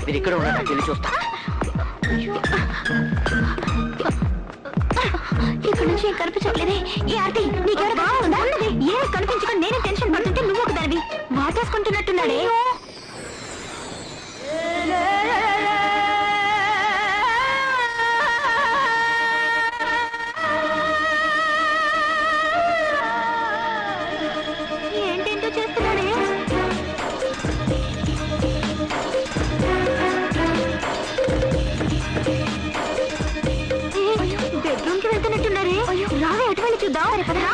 [SPEAKER 3] మీరు ఇక్కడ ఉన్నా నాకు వెళ్ళి చూస్తా.
[SPEAKER 9] ఇక్కడ నుంచి ఏం కనిపించట్లేదే. ఈ ఆర్తి నీకెవరు కావాలందా? ఏం కనిపించక నేనే టెన్షన్ పడుతుంటే నువ్వు ఒక దానివి వాటేసుకుంటున్నట్టున్నాడే. ఏంటేంటో చేస్తున్నాడే. బెడ్రూమ్ కి వెళ్తున్నట్టున్నారే. రావే, అటు వెళ్ళి చూద్దాం. రా.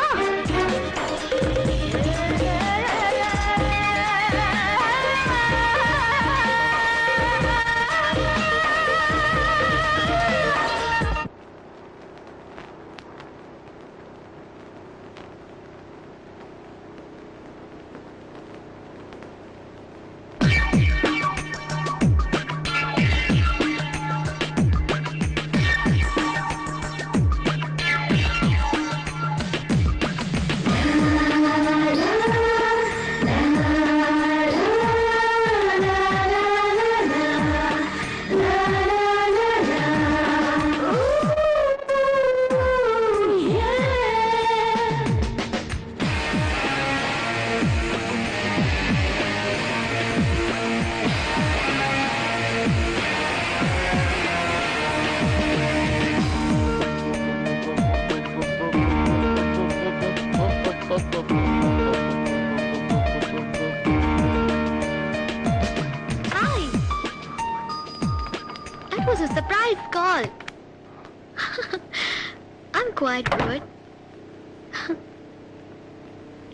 [SPEAKER 9] quite good.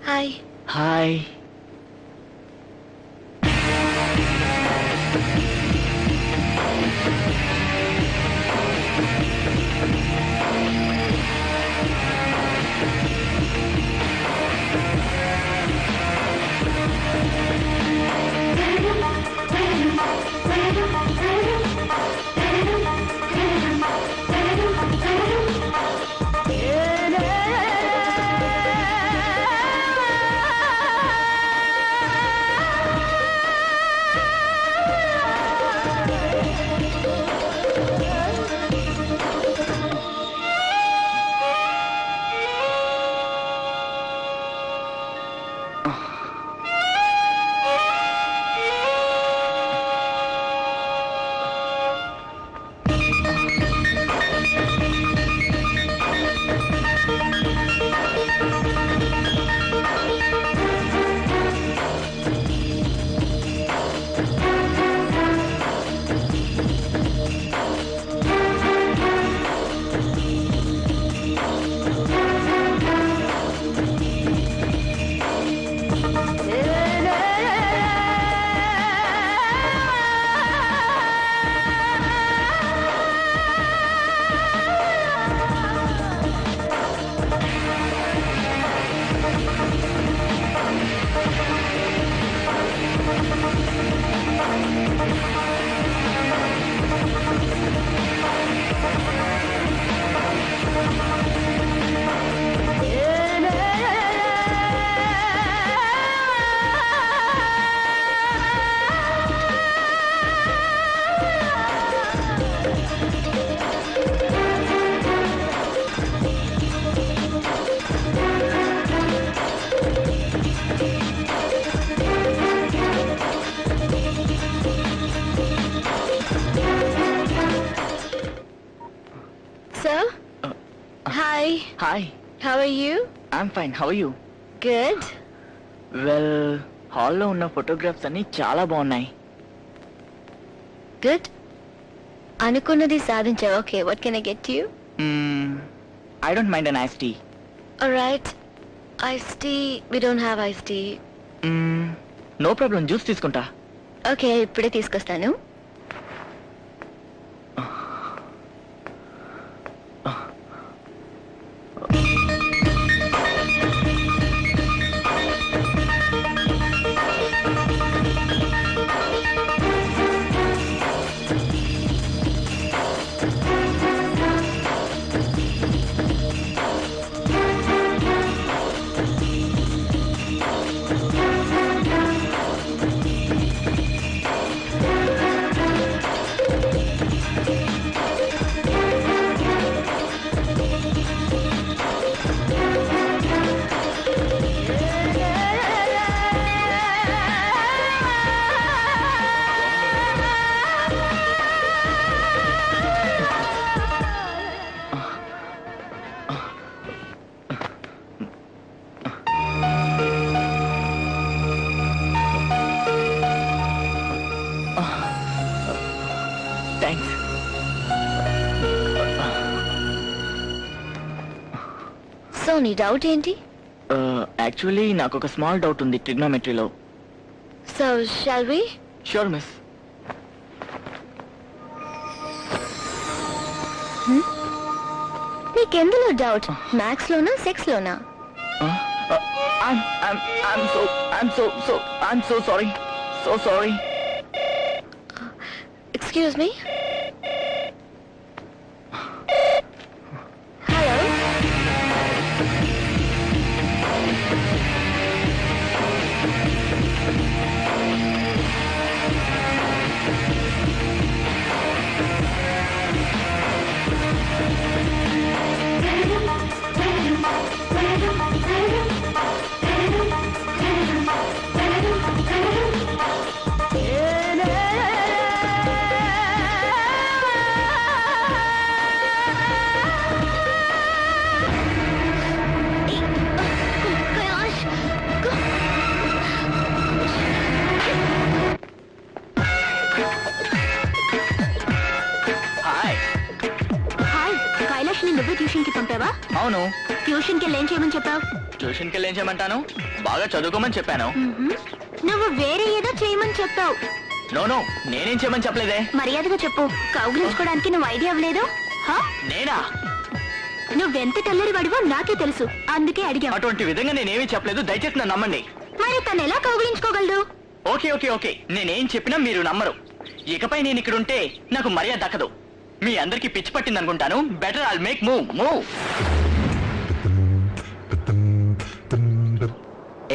[SPEAKER 9] Hi.
[SPEAKER 4] Hi.
[SPEAKER 9] Sir? Hi.
[SPEAKER 4] Hi.
[SPEAKER 9] How are you?
[SPEAKER 4] I'm fine. How are you?
[SPEAKER 9] Good.
[SPEAKER 4] Well, హాల్లో ఉన్న ఫోటోగ్రాఫ్స్ అన్ని చాలా బాగున్నాయి.
[SPEAKER 9] Good. అనుకున్నది సాధించావు. Okay, what can I get you?
[SPEAKER 4] I don't mind an ice tea.
[SPEAKER 9] Alright. Iced tea. We don't have iced tea.
[SPEAKER 4] No problem, juice తీసుకుంటా.
[SPEAKER 9] Okay, ఇప్పుడే తీసుకొస్తాను.
[SPEAKER 4] థ్యాంక్స్.
[SPEAKER 9] సో నీ డౌట్ ఏంటి?
[SPEAKER 4] యాక్చువల్లీ నాకు ఒక స్మాల్ డౌట్ ఉంది ట్రిగ్నోమెట్రీలో.
[SPEAKER 9] So shall we?
[SPEAKER 4] Sure miss.
[SPEAKER 9] నీకెందులో doubt? Maths లోనా, సెక్స్ లోనా?
[SPEAKER 4] I'm so sorry. So sorry.
[SPEAKER 9] Excuse me. Hello.
[SPEAKER 4] అవును.
[SPEAKER 9] ట్యూషన్ కి ఏం చేయమని చెప్పావు?
[SPEAKER 4] ట్యూషన్కి వెళ్ళి ఏం చేయమంటాను? బాగా చదువుకోమని చెప్పాను.
[SPEAKER 9] నువ్వు వేరే ఏదో చేయమని చెప్పావు.
[SPEAKER 4] నో నేనేం చేయమని చెప్పలేదే.
[SPEAKER 9] మర్యాదగా చెప్పు. కౌగిలించుకోవడానికి నువ్వు ఐడియా అవ్వలేదు.
[SPEAKER 4] నేనా?
[SPEAKER 9] నువ్వెంత తెల్లరి వాడివో నాకే తెలుసు, అందుకే అడిగా.
[SPEAKER 4] అటువంటి విధంగా నేనేమీ చెప్పలేదు, దయచేసి నన్ను నమ్మండి.
[SPEAKER 9] మరి తను ఎలా కౌగిలించుకోగలడు?
[SPEAKER 4] ఓకే నేనేం చెప్పినా మీరు నమ్మరు. ఇకపై నేను ఇక్కడ ఉంటే నాకు మర్యాద దక్కదు. మీ అందరికి పిచ్చి పట్టింది అనుకుంటాను. Better I'll make move.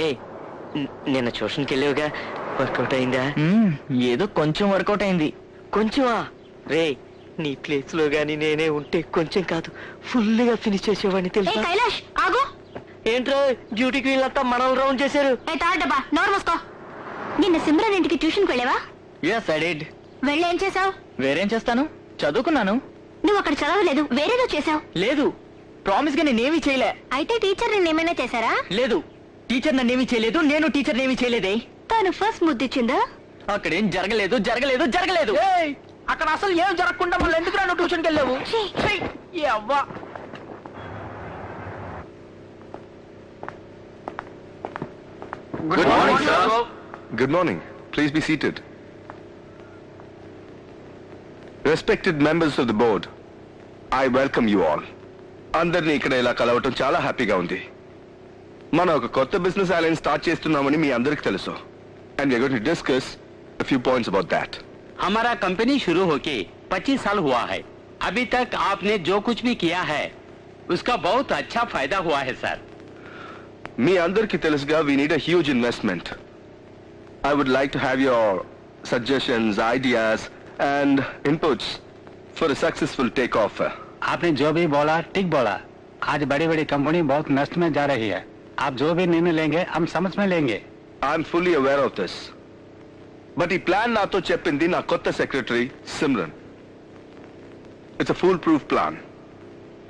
[SPEAKER 3] ఏ నిన్న ట్యూషన్కి వెళ్ళావుగా, వర్కౌట్ అయిందా?
[SPEAKER 4] ఏదో కొంచెం వర్కౌట్ అయింది.
[SPEAKER 3] కొంచెమా? రే, నీ ప్లేస్ లో గాని నేనే ఉంటే కొంచెం కాదు ఫుల్ గా ఫినిష్ చేసేవాడిని
[SPEAKER 9] ఏ
[SPEAKER 3] తెలుసా?
[SPEAKER 9] కైలాష్ ఆగు.
[SPEAKER 3] ఏంట్రో డ్యూటీకి వీళ్ళంతా మనల్ని రౌండ్ చేశారు.
[SPEAKER 9] ఏ తాడబ్బా, నోరు మూసుకో. నిన్న సిమ్రన్ ఇంటికి ట్యూషన్కి వెళ్ళావా?
[SPEAKER 4] Yes I did.
[SPEAKER 9] వెళ్ళేం చేసావు?
[SPEAKER 4] వేరేం చేస్తాను, చదువుకున్నాను.
[SPEAKER 9] నువ్వు అక్కడ చదవలేదు, వేరేదో చేసావు.
[SPEAKER 4] లేదు, ప్రామిస్ గా నేనేమీ చేయలే.
[SPEAKER 9] అయితే టీచర్ నిన్నేమైనా చేశారా?
[SPEAKER 4] లేదు, టీచర్ నన్నేమీ చేయలేదు, నేను టీచర్ ఏమీ చేయలేదే.
[SPEAKER 9] తను ఫస్ట్ ముద్దిచ్చిందా?
[SPEAKER 4] అక్కడేం జరగలేదు. అక్కడ అసలు ఏం జరగకుండా మళ్ళీ ఎందుకు రాను ట్యూషన్కి వెళ్ళావు?
[SPEAKER 9] ఛీ.
[SPEAKER 4] అవ్వా.
[SPEAKER 6] Good morning, sir. Good morning. Please be seated. Respected members of the board, I welcome you all. అందరినీ ఇక్కడ ఇలా కలవటం చాలా హ్యాపీగా ఉంది. మనం ఒక కొత్త బిజినెస్ అలయన్స్ స్టార్ట్ చేస్తున్నామని మీ అందరికీ తెలుసు. And we are going to discuss a few points about that.
[SPEAKER 2] हमारा कंपनी शुरू होके 25 साल हुआ है. अभी तक आपने जो कुछ भी किया है उसका बहुत अच्छा फायदा हुआ है सर.
[SPEAKER 6] మీ అందరికీ తెలుసుగా we need a huge investment. I would like to have your suggestions, ideas and inputs for a successful takeoff.
[SPEAKER 10] आपने जो भी बोला ठीक बोला. आज बड़ी बड़ी कंपनी बहुत नष्ट में जा रही है. आप जो भी निर्णय लेंगे हम समझ में लेंगे.
[SPEAKER 6] I'm fully aware of this. But ఈ ప్లాన్ నాతో చెప్పింది నా కొత్త secretary Simran. It's a foolproof plan.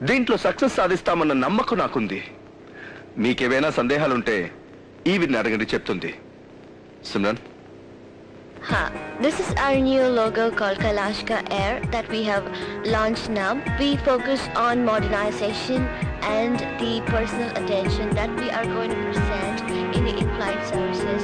[SPEAKER 6] దీంట్లో సక్సెస్ సాధిస్తామన్న నమ్మకం నాకుంది. మీకేమైనా సందేహాలుంటే ఈవిని అడగండి, చెప్తుంది. Simran,
[SPEAKER 9] This is our new logo called Kalashka Air that we have launched now. We focus on modernization and the personal attention that we are going to present in the in-flight services.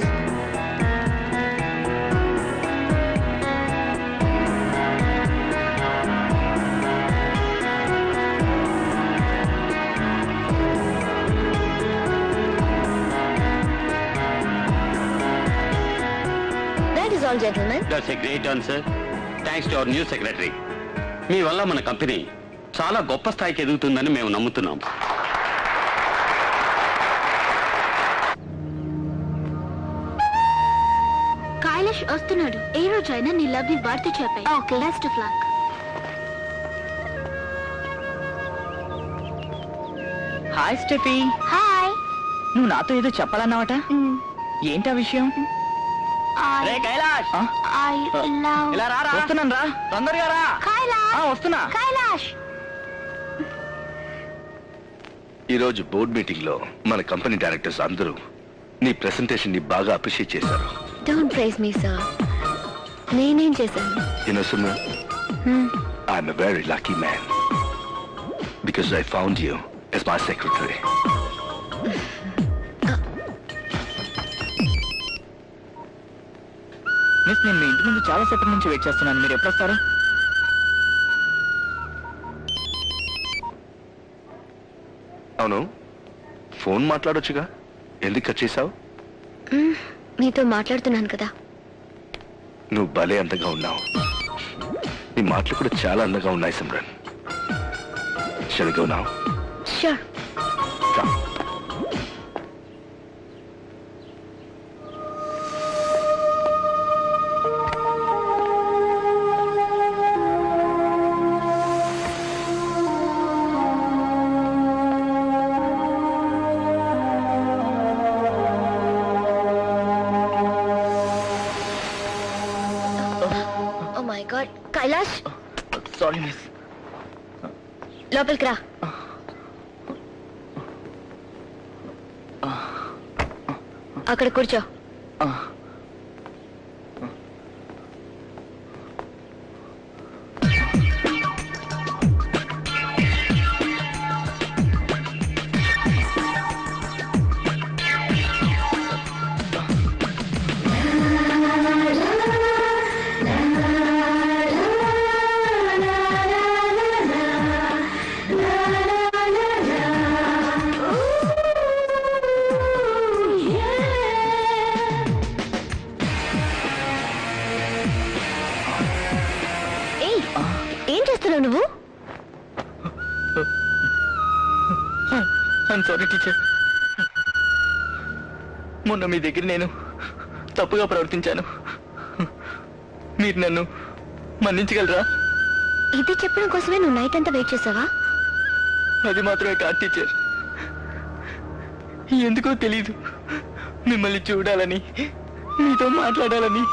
[SPEAKER 9] That is all, gentlemen.
[SPEAKER 2] That's a great answer. Thanks to our new secretary. మీ వల్ల మన కంపెనీ చాలా గొప్ప స్థాయికి ఎదుగుతుందని మేము నమ్ముతున్నాం.
[SPEAKER 9] కైలాష్ వస్తున్నాడు. ఏ రోజైనా నీ లవ్ ని వాడితే చెప్పాయి. Okay, best of luck.
[SPEAKER 4] Hi Steffi.
[SPEAKER 9] Hi.
[SPEAKER 4] నువ్వు నాతో ఏదో చెప్పాలన్నావట, ఏంటా విషయం? రే కైలాష్,
[SPEAKER 9] I love
[SPEAKER 4] ఇలా రారా. వస్తున్నాను రా, తొందరగా రా.
[SPEAKER 9] కైలాష్.
[SPEAKER 4] వస్తున్నా.
[SPEAKER 9] కైలాష్.
[SPEAKER 6] ఈరోజు బోర్డ్ మీటింగ్ లో మన కంపెనీ డైరెక్టర్స్ అందరూ నీ ప్రెసెంటేషన్ ని బాగా అప్రిషియేట్ చేశారు.
[SPEAKER 9] Don't praise me, sir. నేనేం చేశాను?
[SPEAKER 6] You know, Simran, I'm a very lucky man because I found you as my secretary.
[SPEAKER 4] Miss, నేను మీ ఇంటి ముందు చాలా సేపటి నుంచి వెయిట్ చేస్తున్నాను. మీరు ఎప్పుడు వస్తారు?
[SPEAKER 6] అవును, ఫోన్ మాట్లాడొచ్చుగా, ఎందుకు కట్ చేశావు?
[SPEAKER 9] మీతో మాట్లాడుతున్నాను కదా.
[SPEAKER 6] నువ్వు భలే అందంగా ఉన్నావు. నీ మాటలు కూడా చాలా అందంగా ఉన్నాయి Simran. Shall we go now?
[SPEAKER 9] Sure.
[SPEAKER 6] Come.
[SPEAKER 9] Oh my God. Kailash,
[SPEAKER 4] sorry miss.
[SPEAKER 9] లోపలికి రా. అక్కడ కూర్చో.
[SPEAKER 4] I'm sorry teacher. మొన్న మీ దగ్గర నేను తప్పుగా ప్రవర్తించాను. మీరు నన్ను మన్నించగలరా?
[SPEAKER 9] ఇది చెప్పడం కోసమే నువ్వు నైట్ అంతా వెయిట్ చేసావా?
[SPEAKER 4] అది మాత్రమే కాదు టీచర్, ఎందుకో తెలీదు, మిమ్మల్ని చూడాలని, మీతో మాట్లాడాలని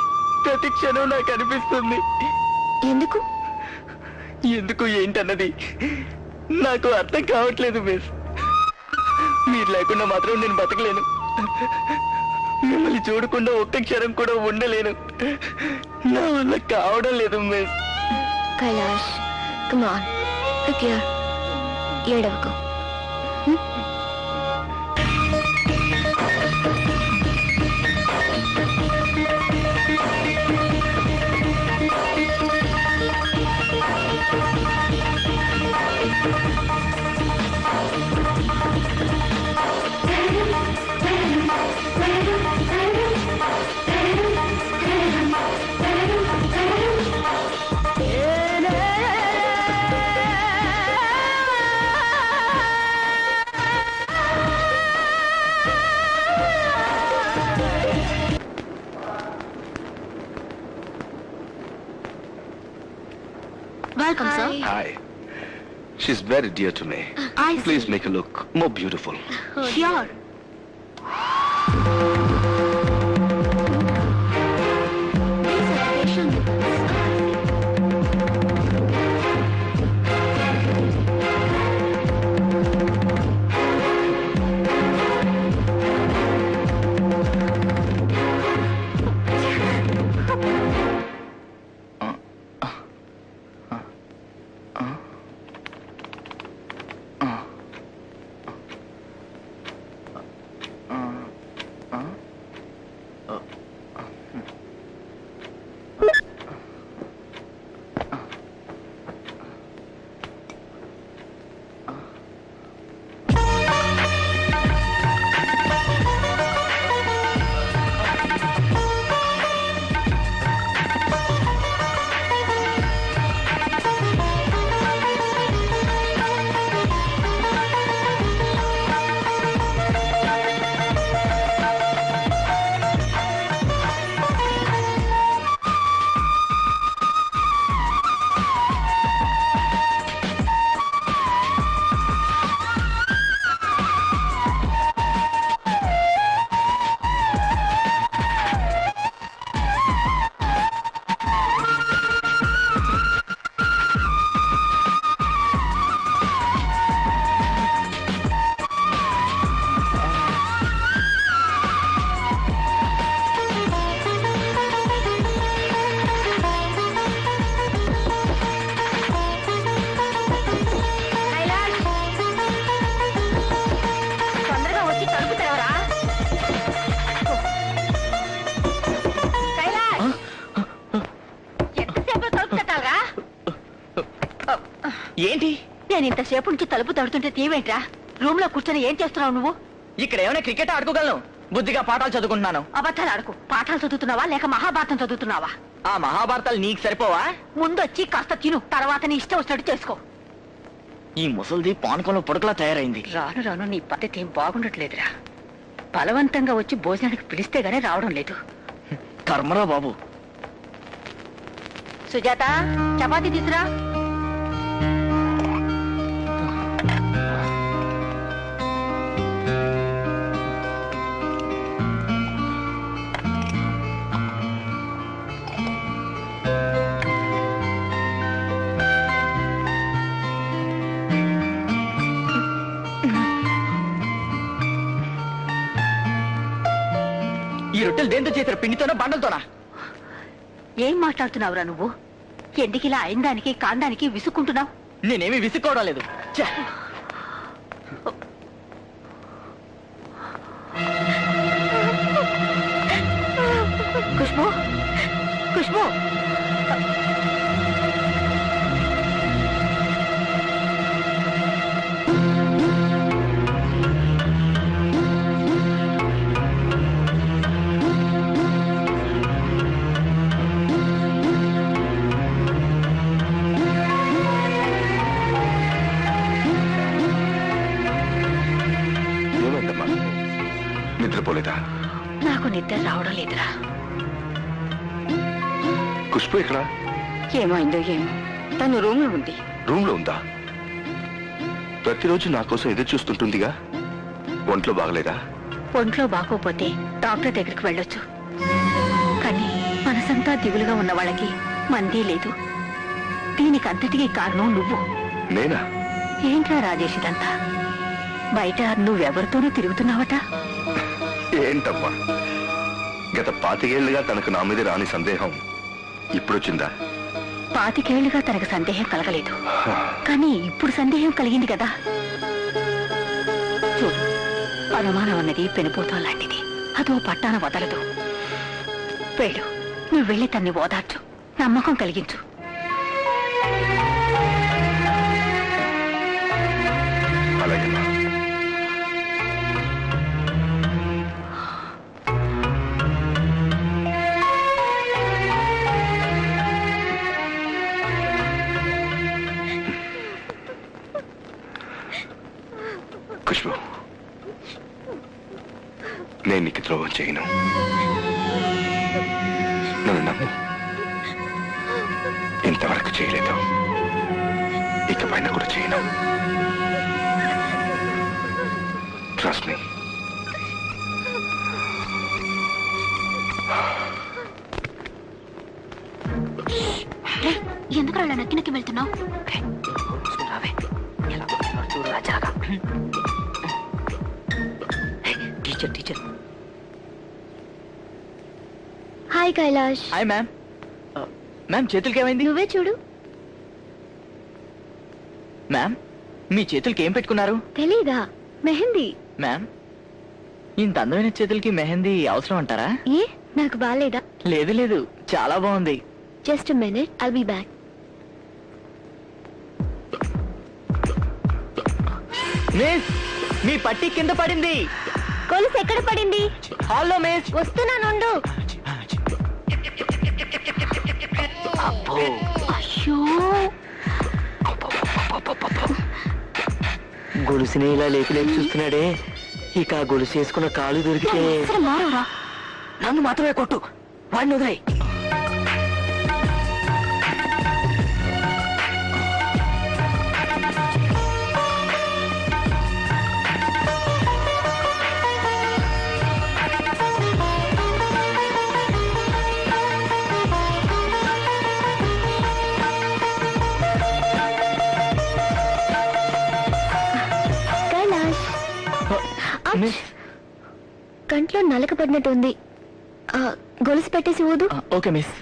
[SPEAKER 4] ప్రతి క్షణం నాకు అనిపిస్తుంది.
[SPEAKER 9] ఎందుకు?
[SPEAKER 4] ఎందుకు ఏంటన్నది నాకు అర్థం కావట్లేదు మిస్. మీరు లేకుండా మాత్రం నేను బతకలేను. మిమ్మల్ని చూడకుండా ఒక్క క్షణం కూడా ఉండలేను. నా వల్ల కావడం లేదు miss.
[SPEAKER 9] Kailash, come on, look here. ఏడవకు. Welcome, sir.
[SPEAKER 6] Hi. She's very dear to me.
[SPEAKER 9] I
[SPEAKER 6] Please
[SPEAKER 9] see.
[SPEAKER 6] make her look more beautiful.
[SPEAKER 9] Sure. Please have patience with us.
[SPEAKER 4] ఏంటి?
[SPEAKER 8] నేను ఇంతసేపు నుంచి తలుపు తడుతుంటే తీవేంట్రా? రూమ్ లో కూర్చొని ఏం చేస్తున్నావు నువ్వు?
[SPEAKER 4] ఇక్కడ ఏమైనా క్రికెట్ ఆడుకోగలను, బుద్ధిగా పాఠాలు చదువుకుంటున్నాను.
[SPEAKER 8] అబద్ధాలు ఆడుకు. పాఠాలు చదువుతున్నావా లేక మహాభారతం చదువుతున్నావా?
[SPEAKER 4] ఆ మహాభారతాలు నీకు సరిపోవా?
[SPEAKER 8] ముందొచ్చి కాస్త తిను, తర్వాత నీ ఇష్టం వచ్చినట్టు చేసుకో.
[SPEAKER 4] ఈ ముసల్ది పానకంలో పొడకలా తయారైంది.
[SPEAKER 8] రాను రాను నీ పద్ధతి ఏం బాగుండట్లేదురా. బలవంతంగా వచ్చి భోజనానికి పిలిస్తే గానీ రావడం లేదు.
[SPEAKER 4] కర్మరా బాబు.
[SPEAKER 8] సుజాత, చపాతీ తీసురా.
[SPEAKER 4] ఈ రొట్టెలు దేంతో చేశారు? పిండితోనా బండలతోనా?
[SPEAKER 8] ఏం మాట్లాడుతున్నావురా నువ్వు? ఎందుకిలా అయిందానికి కాందానికి విసుక్కుంటున్నావు?
[SPEAKER 4] నేనేమి విసుక్కోవడం లేదు. ఛే!
[SPEAKER 8] ఖుష్బూ, ఖుష్బూ,
[SPEAKER 6] నిద్రపోలేదా?
[SPEAKER 8] నాకు నిద్ర రావడం లేదురా.
[SPEAKER 6] ఖుష్బు ఇక్కడ
[SPEAKER 8] ఏమైందో ఏమో, తను రూమ్ లో ఉంది.
[SPEAKER 6] రూమ్ లో ఉందా? ప్రతిరోజు నా కోసం ఎదురు చూస్తుంటుందిగా. ఒంట్లో బాగలేదా?
[SPEAKER 8] ఒంట్లో బాగోపోతే డాక్టర్ దగ్గరికి వెళ్ళొచ్చు, కానీ మనసంతా దిగులుగా ఉన్న వాళ్ళకి మందే లేదు. దీనికి అంతటికీ కారణం నువ్వు.
[SPEAKER 6] నేనా?
[SPEAKER 8] ఏంట్రా రాజేష్ ఇదంతా? బయట నువ్వెవరితోనూ తిరుగుతున్నావట?
[SPEAKER 6] ఏంటమ్మా, గత 25 ఏళ్లుగా తనకు నా మీద రాని సందేహం ఇప్పుడొచ్చిందా?
[SPEAKER 8] 25 ఏళ్లుగా తనకు సందేహం కలగలేదు, కానీ ఇప్పుడు సందేహం కలిగింది కదా. చూడు, అనుమానం అన్నది పెనుపోతం లాంటిది, అదో పట్టాన వదలదు. వెళ్ళు, నువ్వు వెళ్ళి తన్ని ఓదార్చు, నమ్మకం కలిగించు.
[SPEAKER 6] అలాగేమ్మా. ఖుష్బు, నేను నీకు ద్రోహం చేయను. నన్ను నమ్ము. ఇంతవరకు చేయలేదు, ఇకపైన కూడా చేయను. Trust me.
[SPEAKER 9] ఎందుకు అలా నక్కి నక్కి వెళ్తున్నావు?
[SPEAKER 3] Teacher.
[SPEAKER 9] Hi Kailash.
[SPEAKER 4] Hi ma'am. Ma'am, చేతులకి ఏమైంది?
[SPEAKER 9] నువ్వే చూడు.
[SPEAKER 4] మ్యామ్, మీ చేతులకి ఏం పెట్టుకున్నారు?
[SPEAKER 9] తెలీదా? మెహందీ.
[SPEAKER 4] మ్యామ్, ఇంత అందమైన చేతులకి మెహందీ అవసరం అంటారా?
[SPEAKER 9] ఏ, నాకు బాలేదా?
[SPEAKER 4] లేదు, చాలా బాగుంది.
[SPEAKER 9] Just minute, I'll be back.
[SPEAKER 4] Miss, మీ పట్టి కింద పడింది.
[SPEAKER 9] కొలుసు ఎక్కడ పడింది?
[SPEAKER 4] హాల్లో మిస్.
[SPEAKER 9] వస్తున్నానుండు. అయ్యో,
[SPEAKER 3] గొలుసుని ఇలా లేపి చూస్తున్నాడే. ఇక ఆ గొలుసు వేసుకున్న కాలు దొరికితే
[SPEAKER 9] మారవరా?
[SPEAKER 3] నన్ను మాత్రమే కొట్టు, వాడిని వదిలేయ్.
[SPEAKER 9] కైలాష్,
[SPEAKER 4] మిస్.
[SPEAKER 9] కంట్లో నలక పడినట్టు ఉంది. గొలుసు పెట్టేసి ఊదు.
[SPEAKER 4] Okay miss.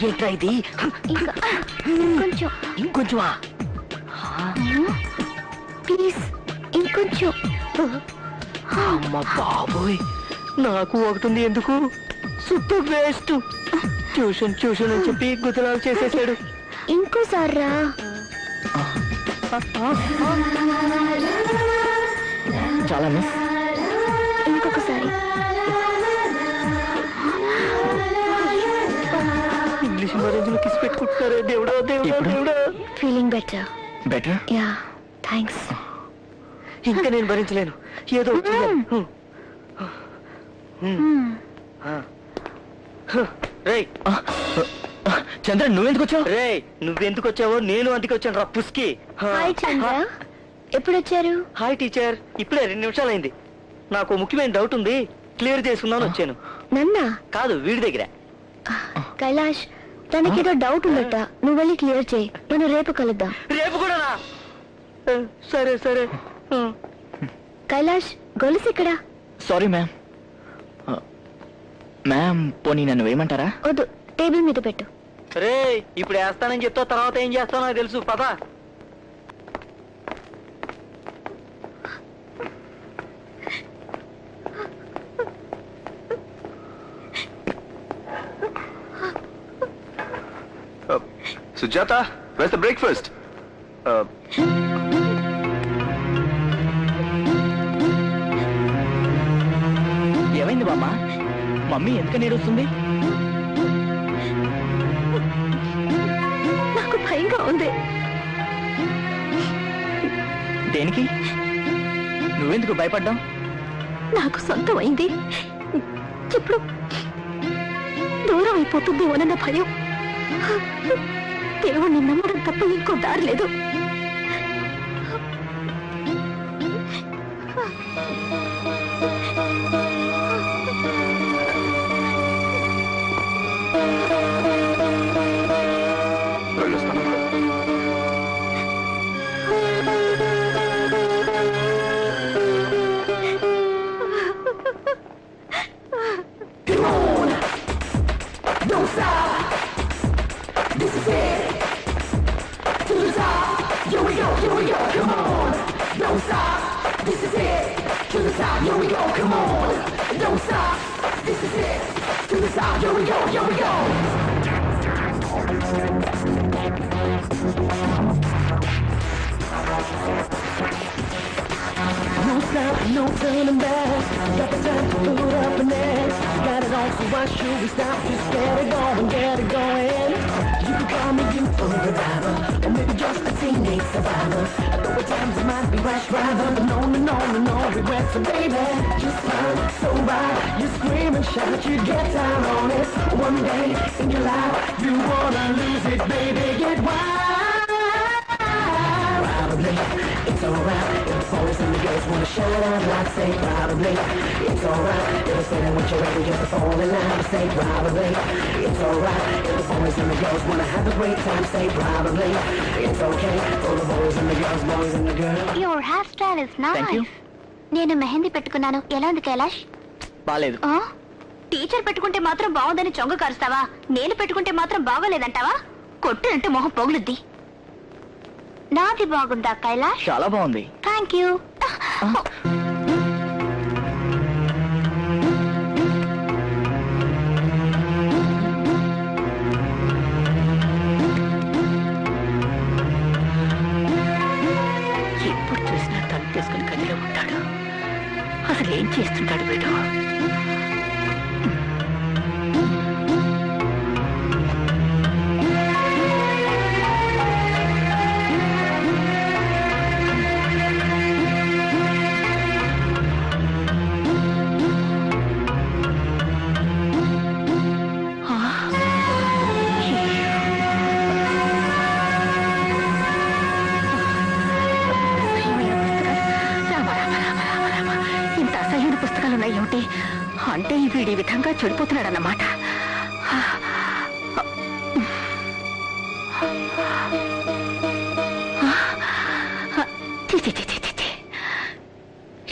[SPEAKER 3] ఏంట్రా ఇది?
[SPEAKER 9] ఇంకా ఇంకొంచెం.
[SPEAKER 3] ఇంకొంచెమా?
[SPEAKER 9] ప్లీజ్, ఇంకొంచెం.
[SPEAKER 3] అమ్మ బాబోయ్, నాకు ఒకటి ఉంది. ఎందుకు? సుత్తు వేస్ట్. ట్యూషన్ అని చెప్పి గుజరాలు చేసేసాడు.
[SPEAKER 9] ఇంకోసారి రా.
[SPEAKER 4] చాలా మిస్.
[SPEAKER 9] ఇంకొకసారి.
[SPEAKER 3] ఇంగ్లీష్ మరేంజ్లో కిసి పెట్టుకుంటున్నారే. దేవుడా.
[SPEAKER 9] Feeling better?
[SPEAKER 4] Better.
[SPEAKER 9] Yeah, thanks.
[SPEAKER 3] ఇంకా నేను భరించలేను. ఏదో రేయ్
[SPEAKER 4] చంద్ర, నువ్వెందుకు వచ్చావు?
[SPEAKER 3] రేయ్, నువ్వెందుకు వచ్చావో నేను అందుకు వచ్చాను రా పుస్కి.
[SPEAKER 9] హాయ్ చంద్ర, ఎప్పుడు వచ్చారు?
[SPEAKER 3] హాయ్ టీచర్, ఇప్పుడే 2 నిమిషాలైంది. నాకు ముఖ్యమైన డౌట్ ఉంది, క్లియర్ చేసుకుందామని వచ్చాను.
[SPEAKER 9] నన్నా?
[SPEAKER 3] కాదు, వీడి దగ్గర.
[SPEAKER 9] కైలాష్, తనకేదో డౌట్ ఉందట, నువ్వు వెళ్ళి క్లియర్ చేయి. మనం రేపు కలుద్దాం.
[SPEAKER 3] రేపు కూడానా? సరే.
[SPEAKER 9] కైలాష్, గొలుసు ఎక్కడా?
[SPEAKER 4] Sorry ma'am. మ్యామ్, పోనీ నన్ను వేయమంటారా?
[SPEAKER 9] వద్దు, టేబుల్ మీద పెట్టు.
[SPEAKER 3] రేయ్, ఇప్పుడు వేస్తానని చెప్తావు, తర్వాత ఏం చేస్తావు నాకు తెలుసు. పదా.
[SPEAKER 6] Sujata, where's the breakfast?
[SPEAKER 4] ఏమైంది బామ్మ? మమ్మీ ఎందుకని ఏడుస్తుంది?
[SPEAKER 8] ఉంది.
[SPEAKER 4] దేనికి? నువ్వెందుకు భయపడ్డావు?
[SPEAKER 8] నాకు సొంతం అయింది, ఇప్పుడు దూరం అయిపోతుందేమోనన్న భయం. దేవుణ్ణి నమ్మడం తప్ప ఇంకో దారి లేదు.
[SPEAKER 6] వెళ్ళొస్తానమ్మా.
[SPEAKER 5] No stop, no turning back. Got the time to put up an ass. Got it all, so why should we stop? Just get it going, get it going. You can call me youthful reviver, or maybe just a teenage survivor. I know at times I might be rash driver, but no, no, no, no, no regrets. So baby, just fine, so right. You scream and shout, you get down on it. One day in your life, you wanna lose it, baby, get wild. Probably, it's alright. If the boys and the girls wanna shout out loud, say probably. It's alright. If they say they want you ready just to fall in line, say probably. It's alright. If the boys and the girls wanna have a great time, say probably. It's okay for the boys and the girls.
[SPEAKER 9] Your hair style is
[SPEAKER 4] Thank you.
[SPEAKER 9] Nice. నేను మెహందీ పెట్టుకున్నాను, ఎలా ఉంది కైలాష్?
[SPEAKER 4] బాలేదు.
[SPEAKER 9] టీచర్ పెట్టుకుంటే మాత్రం బాగుందని చొంగ కరుస్తావా? నేను పెట్టుకుంటే మాత్రం బాగోలేదంటావా? కొట్టినంటే మొహం పొగులుద్ది. నాది బాగుందా కైలాష్?
[SPEAKER 4] చాలా బాగుంది.
[SPEAKER 9] Thank you.
[SPEAKER 8] ఎప్పుడు చూసినా తను తీసుకుని గదిలో ఉంటాడు. అసలు ఏం చేస్తుంటాడు వీడు? ఇంత అసహ్యమైన పుస్తకాలు ఉన్నాయి ఏమిటి? అంటే వీడి విధంగా చెడిపోతున్నాడు అన్నమాట.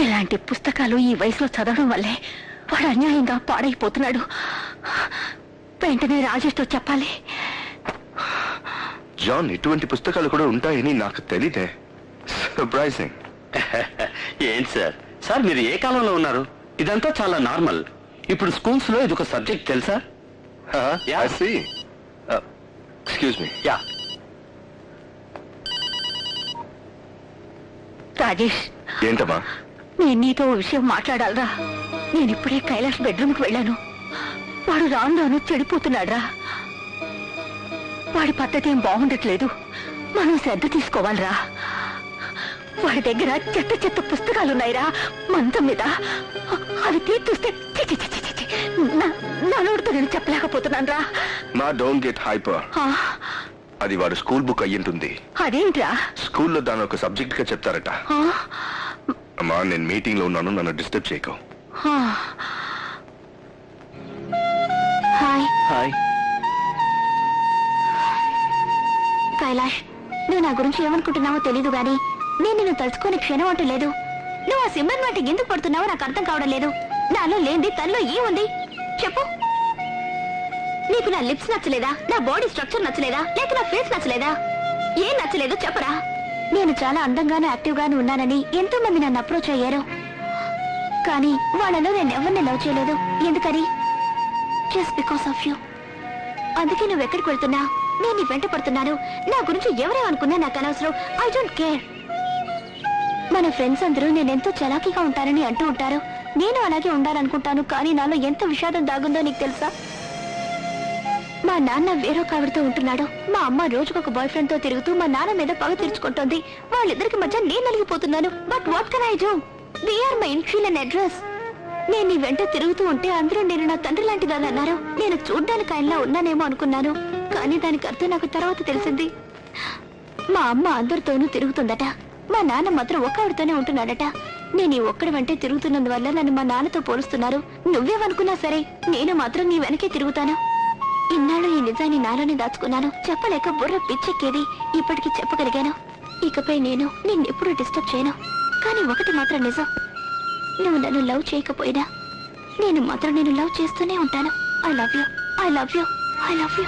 [SPEAKER 8] ఇలాంటి పుస్తకాలు ఈ వయసులో చదవడం వల్లే వాడు అన్యాయంగా పాడైపోతున్నాడు. వెంటనే రాజేష్తో చెప్పాలి.
[SPEAKER 6] జాన్, ఇటువంటి పుస్తకాలు కూడా ఉంటాయని నాకు తెలీదే. సర్ప్రైజింగ్.
[SPEAKER 2] ఏంటి సార్, సార్ మీరు ఏ కాలంలో ఉన్నారు? ఇదంతా చాలా నార్మల్. ఇప్పుడు స్కూల్స్ లో ఇది ఒక సబ్జెక్ట్ తెలుసా?
[SPEAKER 6] I see. Excuse me.
[SPEAKER 2] Yeah.
[SPEAKER 8] Rajesh,
[SPEAKER 6] ఏంటమ్మా?
[SPEAKER 8] నేను నీతో ఓ విషయం మాట్లాడాలరా. నేను ఇప్పుడే కైలాష్ బెడ్రూమ్కి వెళ్ళాను. వాడు రాను రాను చెడిపోతున్నాడురా. వాడి పద్ధతి ఏం బాగుండట్లేదు. మనం శ్రద్ధ తీసుకోవాలిరా. వాడి దగ్గర చెత్త చెత్త పుస్తకాలున్నాయిరా మంచం మీద. అవి తీర్చుస్తే నా నోటితో నేను చెప్పలేకపోతున్నాను రా.
[SPEAKER 6] మా డోంట్ గెట్ హైపర్. అది వాడు స్కూల్ బుక్ అయ్యింటుంది.
[SPEAKER 8] అదేంట్రా?
[SPEAKER 6] స్కూల్లో దాని ఒక సబ్జెక్ట్ గా చెప్తారట. అమ్మా, నేను మీటింగ్ లో ఉన్నాను, నన్ను డిస్టర్బ్ చేయకు.
[SPEAKER 9] Hi
[SPEAKER 4] hi.
[SPEAKER 9] కైలాష్, నువ్వు నా గురించి ఏమనుకుంటున్నావో తెలీదు గాని నేను నిన్ను తలుచుకునే క్షణం అంటూ లేదు. నువ్వు ఆ సింబల్ వాటికి ఎందుకు పడుతున్నావో నాకు అర్థం కావడం లేదు. నాలో లేనిది తనలో ఏముంది చెప్పు. నీకు నా లిప్స్ నచ్చలేదా? నా బాడీ స్ట్రక్చర్ నచ్చలేదా? లేక నా ఫేస్ నచ్చలేదా? ఏం నచ్చలేదో చెప్పరా. నేను చాలా అందంగాను యాక్టివ్ గాను ఉన్నానని ఎంతో మంది నన్ను అప్రోచ్ అయ్యారు. కానీ వాళ్ళలో నేను ఎవరిని లవ్ చేయలేదు. ఎందుకని? Just because of you. అందుకే నువ్వు ఎక్కడికి వెళ్తున్నా నేను నీ వెంట పడుతున్నాను. నా గురించి ఎవరేమనుకున్నా నాకు అనవసరం. I don't care. మన ఫ్రెండ్స్ అందరూ నేనెంతో చలాకీగా ఉంటానని అంటూ ఉంటారు. నేను అలాగే ఉండాలనుకుంటాను. కానీ నాలో ఎంత విషాదం దాగుందో నీకు తెలుసా? మా నాన్న వేరొక ఆవిడతో ఉంటున్నాడు. మా అమ్మ రోజుకొక బాయ్ ఫ్రెండ్ తో తిరుగుతూ మా నాన్న మీద పగ తీర్చుకుంటోంది. వాళ్ళిద్దరికి మధ్య నేను నలిగిపోతున్నాను. But what can I do? We are my initial and address. నేను నీ వెంట తిరుగుతూ ఉంటే అందరూ నేను నా తండ్రి లాంటిదని అన్నారు. నేను చూడ్డానికి ఆయనలా ఉన్నానేమో అనుకున్నాను, కానీ దానికి అర్థం నాకు తర్వాత తెలిసింది. మా అమ్మ అందరితోనూ తిరుగుతుందట, మా నాన్న మాత్రం ఒక్కడితోనే ఉంటున్నాడట. నేను ఈ ఒక్కడి వెంటే తిరుగుతున్నందువల్ల నన్ను మా నాన్నతో పోలుస్తున్నారు. నువ్వేమనుకున్నా సరే, నేను మాత్రం నీ వెనకే తిరుగుతాను. ఇన్నాళ్ళు ఈ నిజాన్ని నాలోనే దాచుకున్నాను. చెప్పలేక బుర్ర పిచ్చెక్కేది. ఇప్పటికి చెప్పగలిగాను. ఇకపై నేను నిన్నెప్పుడు డిస్టర్బ్ చేయను. కానీ ఒకటి మాత్రం నిజం, నువ్వు నన్ను లవ్ చేయకపోయినా నేను మాత్రం నేను లవ్ చేస్తూనే ఉంటాను. I love you, I love you, I love you.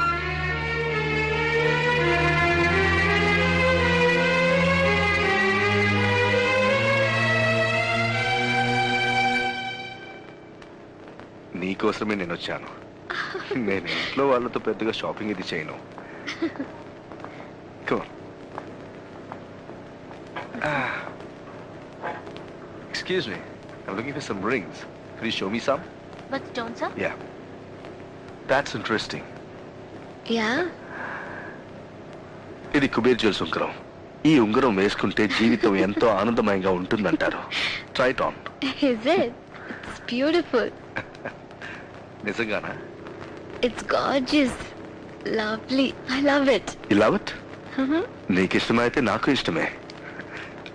[SPEAKER 6] నీకోసమే నేను వచ్చాను. నేను ఇంట్లో వాళ్ళతో పెద్దగా షాపింగ్ ఇది చేయను. Excuse me, I'm looking for some rings. Could you show me some?
[SPEAKER 9] But don't, sir?
[SPEAKER 6] Yeah. That's interesting.
[SPEAKER 9] Yeah.
[SPEAKER 6] ఇది కుబేర్ జ్యువెల్స్ ఉంగరం. ఈ ఉంగరం వేసుకుంటే జీవితం ఎంతో ఆనందమయంగా ఉంటుందంటారు. Try it on.
[SPEAKER 9] Is it? It's beautiful.
[SPEAKER 6] నిజంగానా?
[SPEAKER 9] It's gorgeous. Lovely. I love it.
[SPEAKER 6] You love it? నీకు ఇష్టమైతే నాకు ఇష్టమే.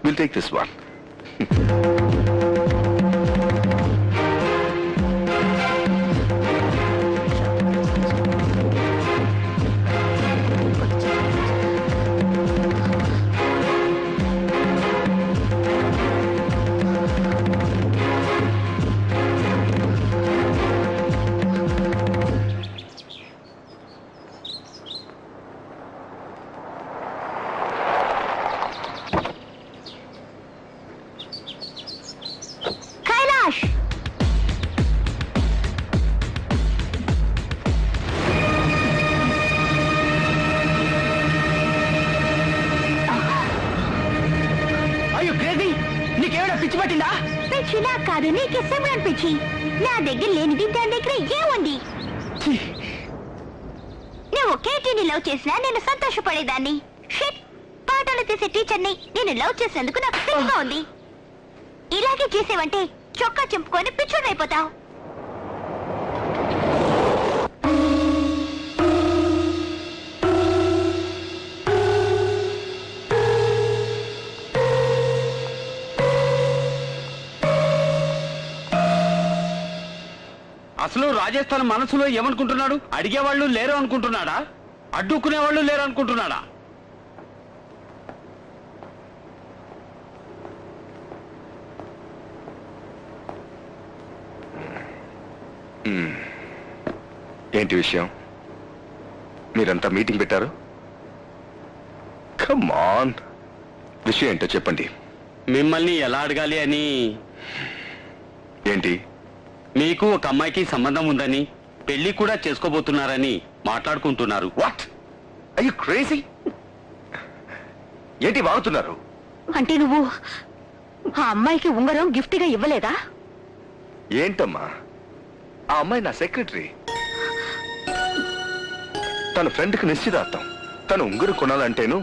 [SPEAKER 6] We'll take this one.
[SPEAKER 9] Kailash!
[SPEAKER 4] అయ్యో క్రేజీ, నీకేమైనా పిచ్చి పట్టిందా?
[SPEAKER 9] పిచ్చి నాకు కాదు, నీకే సిమ్రన్ పిచ్చి. నా దగ్గర లేనిది దాని దగ్గర ఏముంది? నువ్వు కేటీని లవ్ చేసినా నేను సంతోషపడేదాన్ని. షిట్, పాటలు తీసే టీచర్ని నేను లవ్ చేసేందుకు నాకు సిగ్గుగా ఉంది. ఇలాగే చేసేవంటే చొక్కా చింపుకొని పిచ్చోడైపోతావు.
[SPEAKER 2] అసలు రాజస్థాన్ మనసులో ఏమనుకుంటున్నాడు? అడిగేవాళ్ళు లేరు అనుకుంటున్నాడా? అడ్డుకునేవాళ్ళు లేరు అనుకుంటున్నాడా?
[SPEAKER 6] ఏంటి విషయం? మీరంతా మీటింగ్ పెట్టారు? కమ్ ఆన్, విషయం ఏంటో చెప్పండి.
[SPEAKER 2] మిమ్మల్ని ఎలా అడగాలి అని.
[SPEAKER 6] ఏంటి?
[SPEAKER 2] మీకు ఒక అమ్మాయికి సంబంధం ఉందని, పెళ్లి కూడా చేసుకోబోతున్నారని మాట్లాడుకుంటున్నారు.
[SPEAKER 6] వాట్? Are you crazy? ఏంటి వాగుతున్నారు?
[SPEAKER 8] అంటే నువ్వు ఆ అమ్మాయికి ఉంగరం గిఫ్ట్ గా ఇవ్వలేదా?
[SPEAKER 6] ఏంటమ్మా, ఆ అమ్మాయి నా సెక్రటరీ. తన ఫ్రెండ్కి నిశ్చితార్థం. తను ఉంగరం కొనాలంటేను.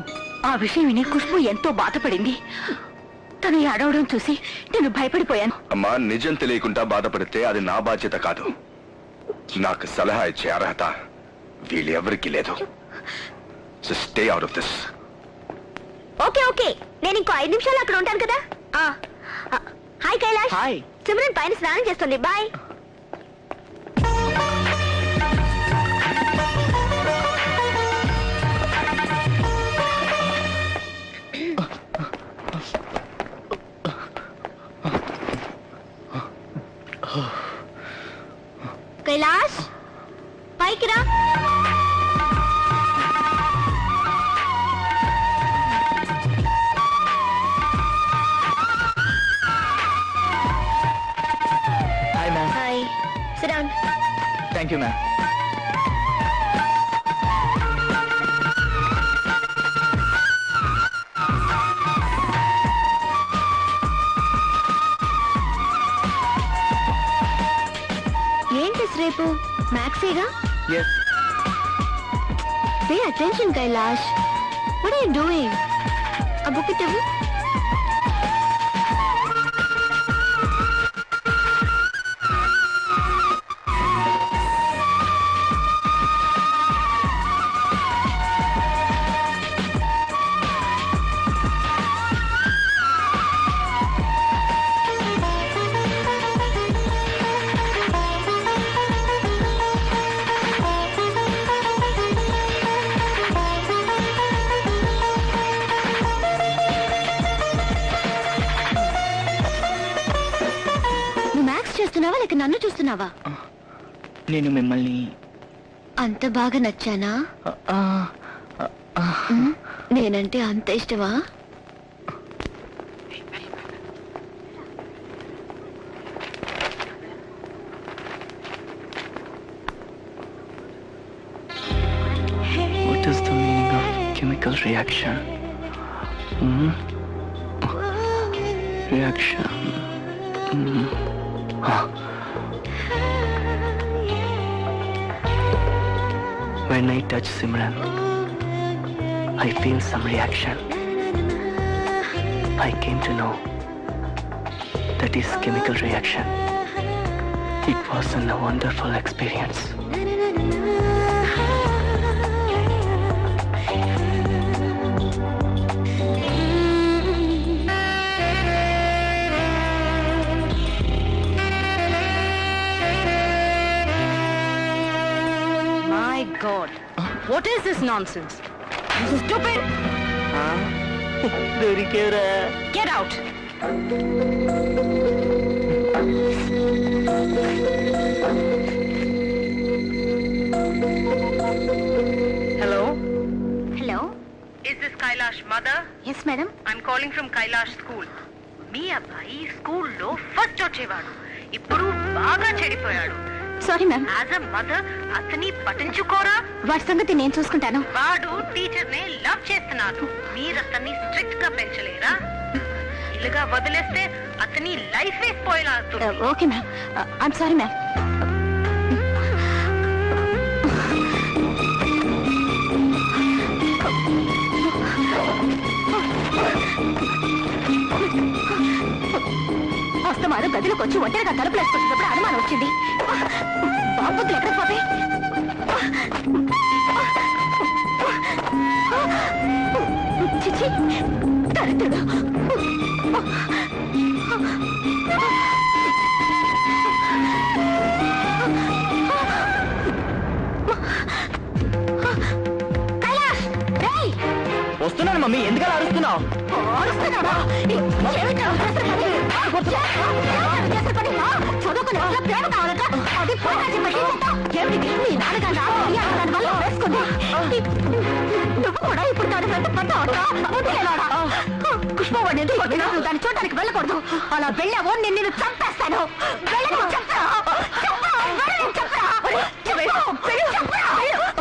[SPEAKER 8] ఆ విషయం విని ఖుష్బు ఎంతో బాధపడింది. తను అడవడం చూసి నేను భయపడిపోయాను.
[SPEAKER 6] అమ్మా, నిజం తెలియకుండా బాధపడితే అది నా బాధ్యత కాదు. నాకు సలహా ఇచ్చే అర్హత వీళ్ళెవరికీ లేదు. So stay out of this.
[SPEAKER 9] Okay okay, నేను ఇంకో 5 నిమిషాలు అక్కడ ఉంటాను కదా. హాయ్ కైలాష్.
[SPEAKER 4] హాయ్.
[SPEAKER 9] సిమ్రన్ పైన స్నానం చేస్తుంది. బాయ్. కైలాష్, పైకి రా.
[SPEAKER 4] Hi ma'am.
[SPEAKER 9] Hi, sit down.
[SPEAKER 4] Thank you ma'am.
[SPEAKER 9] ఏంటి రేపు మ్యాక్సీగా?
[SPEAKER 4] Yes,
[SPEAKER 9] Pay attention, Kailash. What are you doing? A book it over. చేస్తున్నావా లేక నన్ను చూస్తున్నావా?
[SPEAKER 4] నేను మిమ్మల్ని
[SPEAKER 9] అంత బాగా నచ్చానా? నేనంటే అంత ఇష్టమా?
[SPEAKER 4] What is the meaning of chemical reaction? Reaction. When I touch Simran, I feel some reaction. I came to know that is chemical reaction. It was a wonderful experience.
[SPEAKER 7] My God, what is this nonsense? This is stupid. Get out. Hello?
[SPEAKER 9] Hello,
[SPEAKER 7] Is this Kailash mother?
[SPEAKER 9] Yes madam.
[SPEAKER 7] I'm calling from Kailash school. మీ అబ్బాయి స్కూల్లో ఫస్ట్ వచ్చేవాడు. ఇప్పుడు బాగా చెడిపోయాడు.
[SPEAKER 9] Sorry ma'am.
[SPEAKER 7] As a mother అతని పట్టించుకోరా?
[SPEAKER 9] వాటి సంగతి నేను చూసుకుంటాను.
[SPEAKER 7] వాడు టీచర్ ని లవ్ చేస్తున్నాడు. మీరు అతన్ని స్ట్రిక్ట్ గా పెంచలేరా? ఇలాగా వదిలేస్తే అతని లైఫ్ స్పాయిల్ అవుతుంది.
[SPEAKER 9] Okay ma'am, I'm sorry ma'am. అస్తమానం గదిలోకి వచ్చి ఒంటరిగా తలుపులు వేసుకుంటున్నప్పుడు అనుమానం వచ్చింది. బాబుతులు ఎక్కడ పోతే చిచి దరిద్రుడు. కైలాష్, రేయ్!
[SPEAKER 4] వస్తున్నాను మమ్మీ, ఎందుకలా అరుస్తున్నావు?
[SPEAKER 9] అరుస్తున్నావా? ఏమిటి చదువుకుని ప్రేమ కావాలట. అది ఏమిటి నీ నాన్నగారు దాని వల్ల వేసుకుంది. నువ్వు కూడా ఇప్పుడు దాని వెంట పడ్డావట. పుష్పవాడిని ఎందుకు కొట్టినా? దాన్ని చూడడానికి వెళ్ళకూడదు. అలా వెళ్ళావో నేను చంపేస్తాను.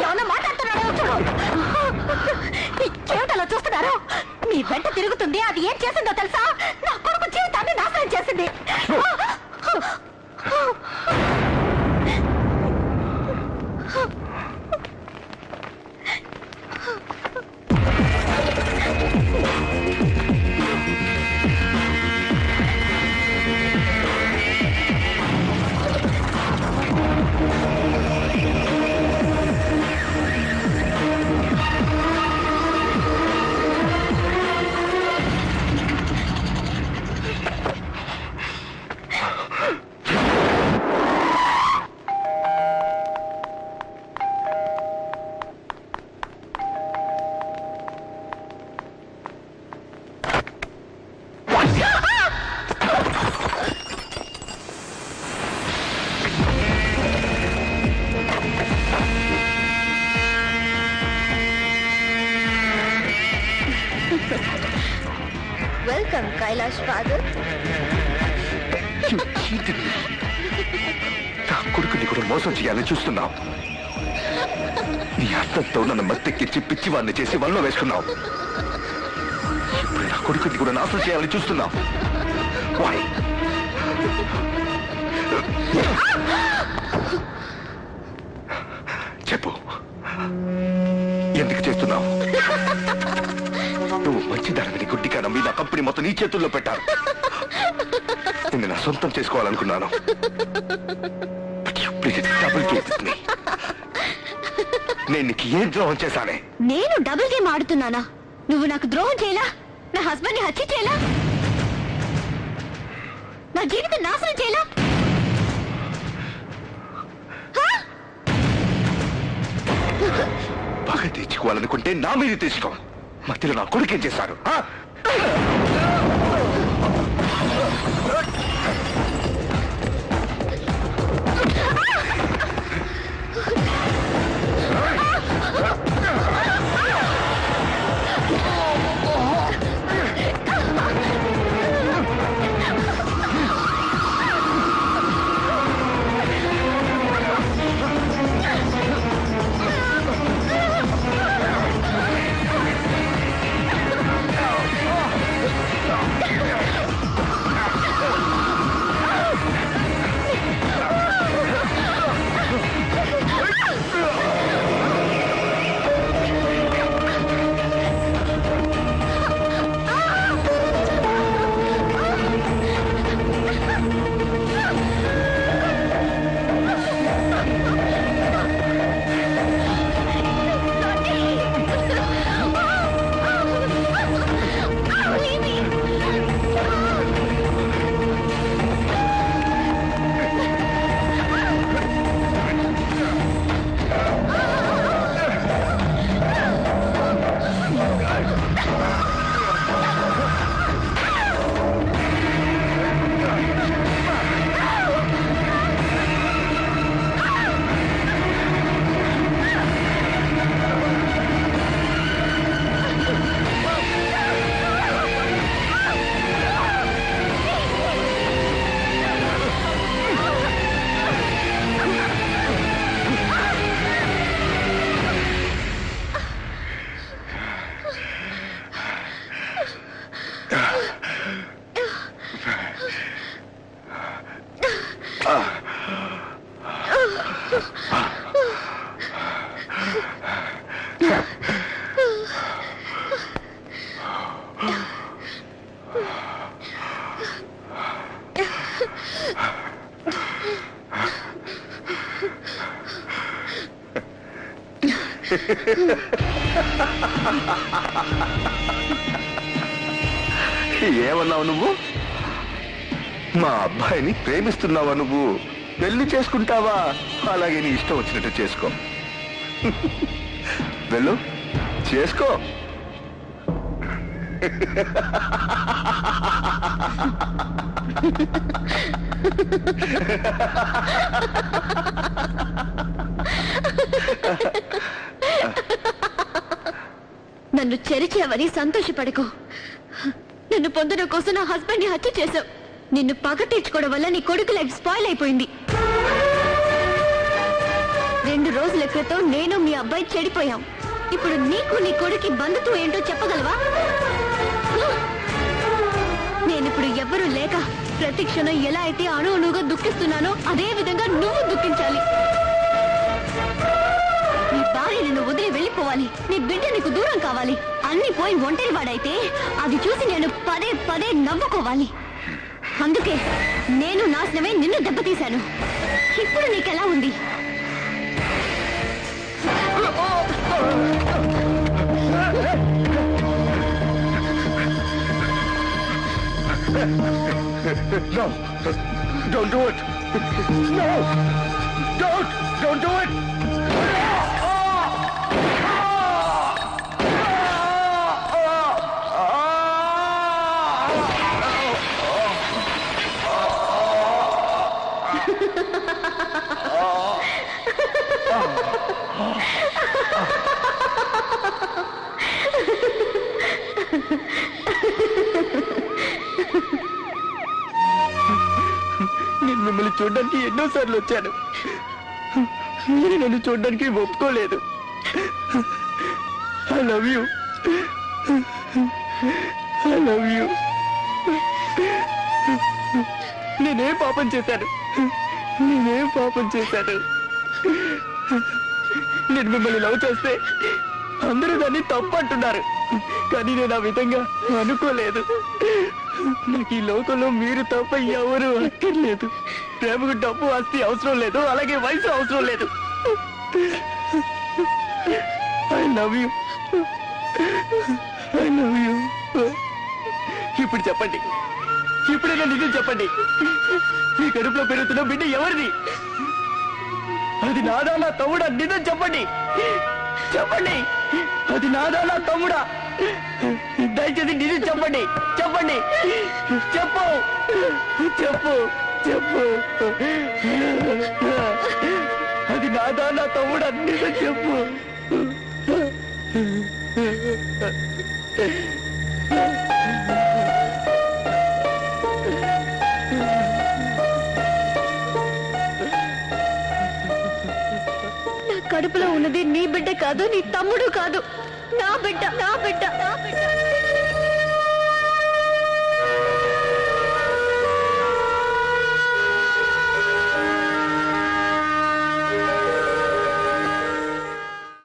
[SPEAKER 9] ఏమన్నా మాట్లాడుతున్నాడో చూడు. ఏమిటి అలా చూస్తున్నారు? మీ వెంట తిరుగుతుంది. అది ఏం చేసిందో తెలుసా? నా కొడుకు జీవితాన్ని నాశనం చేసింది. Welcome Kailash father.
[SPEAKER 6] నా కొడుకుని కూడా మోసం చేయాలని చూస్తున్నావు. నీ అర్థంతో నన్ను మత్తెక్కించి పిచ్చివాడిని చేసి వల్ల వేసుకున్నావు. ఇప్పుడు నా కొడుకుని కూడా నాశనం చేయాలని చూస్తున్నావు. Why? చెప్పు, ఎందుకు చేస్తున్నావు? నువ్వు మంచిదానిని గుడ్డిగా నమ్మి నా కంపెనీ మొత్తం నీ చేతుల్లో పెట్టాను. నిన్ను నా సొంతం చేసుకోవాలనుకున్నాను. But you played a double game with me. నేను నీకు ఏం ద్రోహం చేశానే?
[SPEAKER 9] నేను డబుల్ గేమ్ ఆడుతున్నానా? నువ్వు నాకు ద్రోహం చేయలా, నా హస్బెండ్ ని హత్య చేయలా, నా జీవితం నాశనం చేయలా.
[SPEAKER 6] బాగా తెచ్చుకోవాలనుకుంటే నా మీద తెచ్చుకో. మధ్యలో నా కొడుకేం చేశారు? ఏమన్నావు నువ్వు? మా అబ్బాయిని ప్రేమిస్తున్నావా నువ్వు? పెళ్లి చేసుకుంటావా? అలాగే నీ ఇష్టం వచ్చినట్టు చేసుకో. వెళ్ళు, చేసుకో.
[SPEAKER 9] నన్ను చెరిచావని సంతోషపడకు. నన్ను పొందడం కోసం నా హస్బెండ్ ని హత్య చేశావు. నిన్ను పగ తీర్చుకోవడం వల్ల నీ కొడుకు లైఫ్ స్పాయిల్ అయిపోయింది. 2 రోజుల క్రితం నేను మీ అబ్బాయి చెడిపోయాం. ఇప్పుడు నీకు నీ కొడుకు బంధుత్వం ఏంటో చెప్పగలవా? నేనిప్పుడు ఎవ్వరూ లేక ప్రతి క్షణం ఎలా అయితే అణువుగా దుఃఖిస్తున్నానో అదే విధంగా నువ్వు దుఃఖించాలి. నీ భార్య నిన్ను వదిలి వెళ్ళిపోవాలి. నీ బిడ్డ నీకు దూరం కావాలి. అన్ని పోయి ఒంటరి వాడైతే అది చూసి నేను పదే పదే నవ్వుకోవాలి. అందుకే నేను నాశనమే నిన్ను దెబ్బతీశాను. ఇప్పుడు నీకెలా ఉంది?
[SPEAKER 6] No, don't do it. No, don't do it.
[SPEAKER 4] నేను మిమ్మల్ని చూడడానికి ఎన్నోసార్లు వచ్చాను. మీరు నన్ను చూడడానికి ఒప్పుకోలేదు. I love you, I love you. నేనేం పాపం చేశాను? నేను మిమ్మల్ని లవ్ చేస్తే అందరూ దాన్ని తప్పు అంటున్నారు, కానీ నేను ఆ విధంగా అనుకోలేదు. నాకు ఈ లోకంలో మీరు తప్ప ఎవరు అక్కర్లేదు. ప్రేమకు డబ్బు ఆస్తి అవసరం లేదు, అలాగే వయసు అవసరం లేదు. I love you, I love you. ఇప్పుడు చెప్పండి, ఇప్పుడైనా నిజం చెప్పండి. మీ కడుపులో పెరుగుతున్న బిడ్డ ఎవరిది? అది నాదా నా తమ్ముడా? నిజం చెప్పండి, చెప్పండి. అది నాదా నా తమ్ముడా? దయచేసి నిజం చెప్పండి, చెప్పండి. చెప్పు, చెప్పు, చెప్పు. అది నాదా నా తమ్ముడా? నిజం చెప్పు.
[SPEAKER 9] నా కడుపులో ఉన్నది నీ బిడ్డ కాదు, నీ తమ్ముడు కాదు, నా బిడ్డ, నా బిడ్డ, నా బిడ్డ.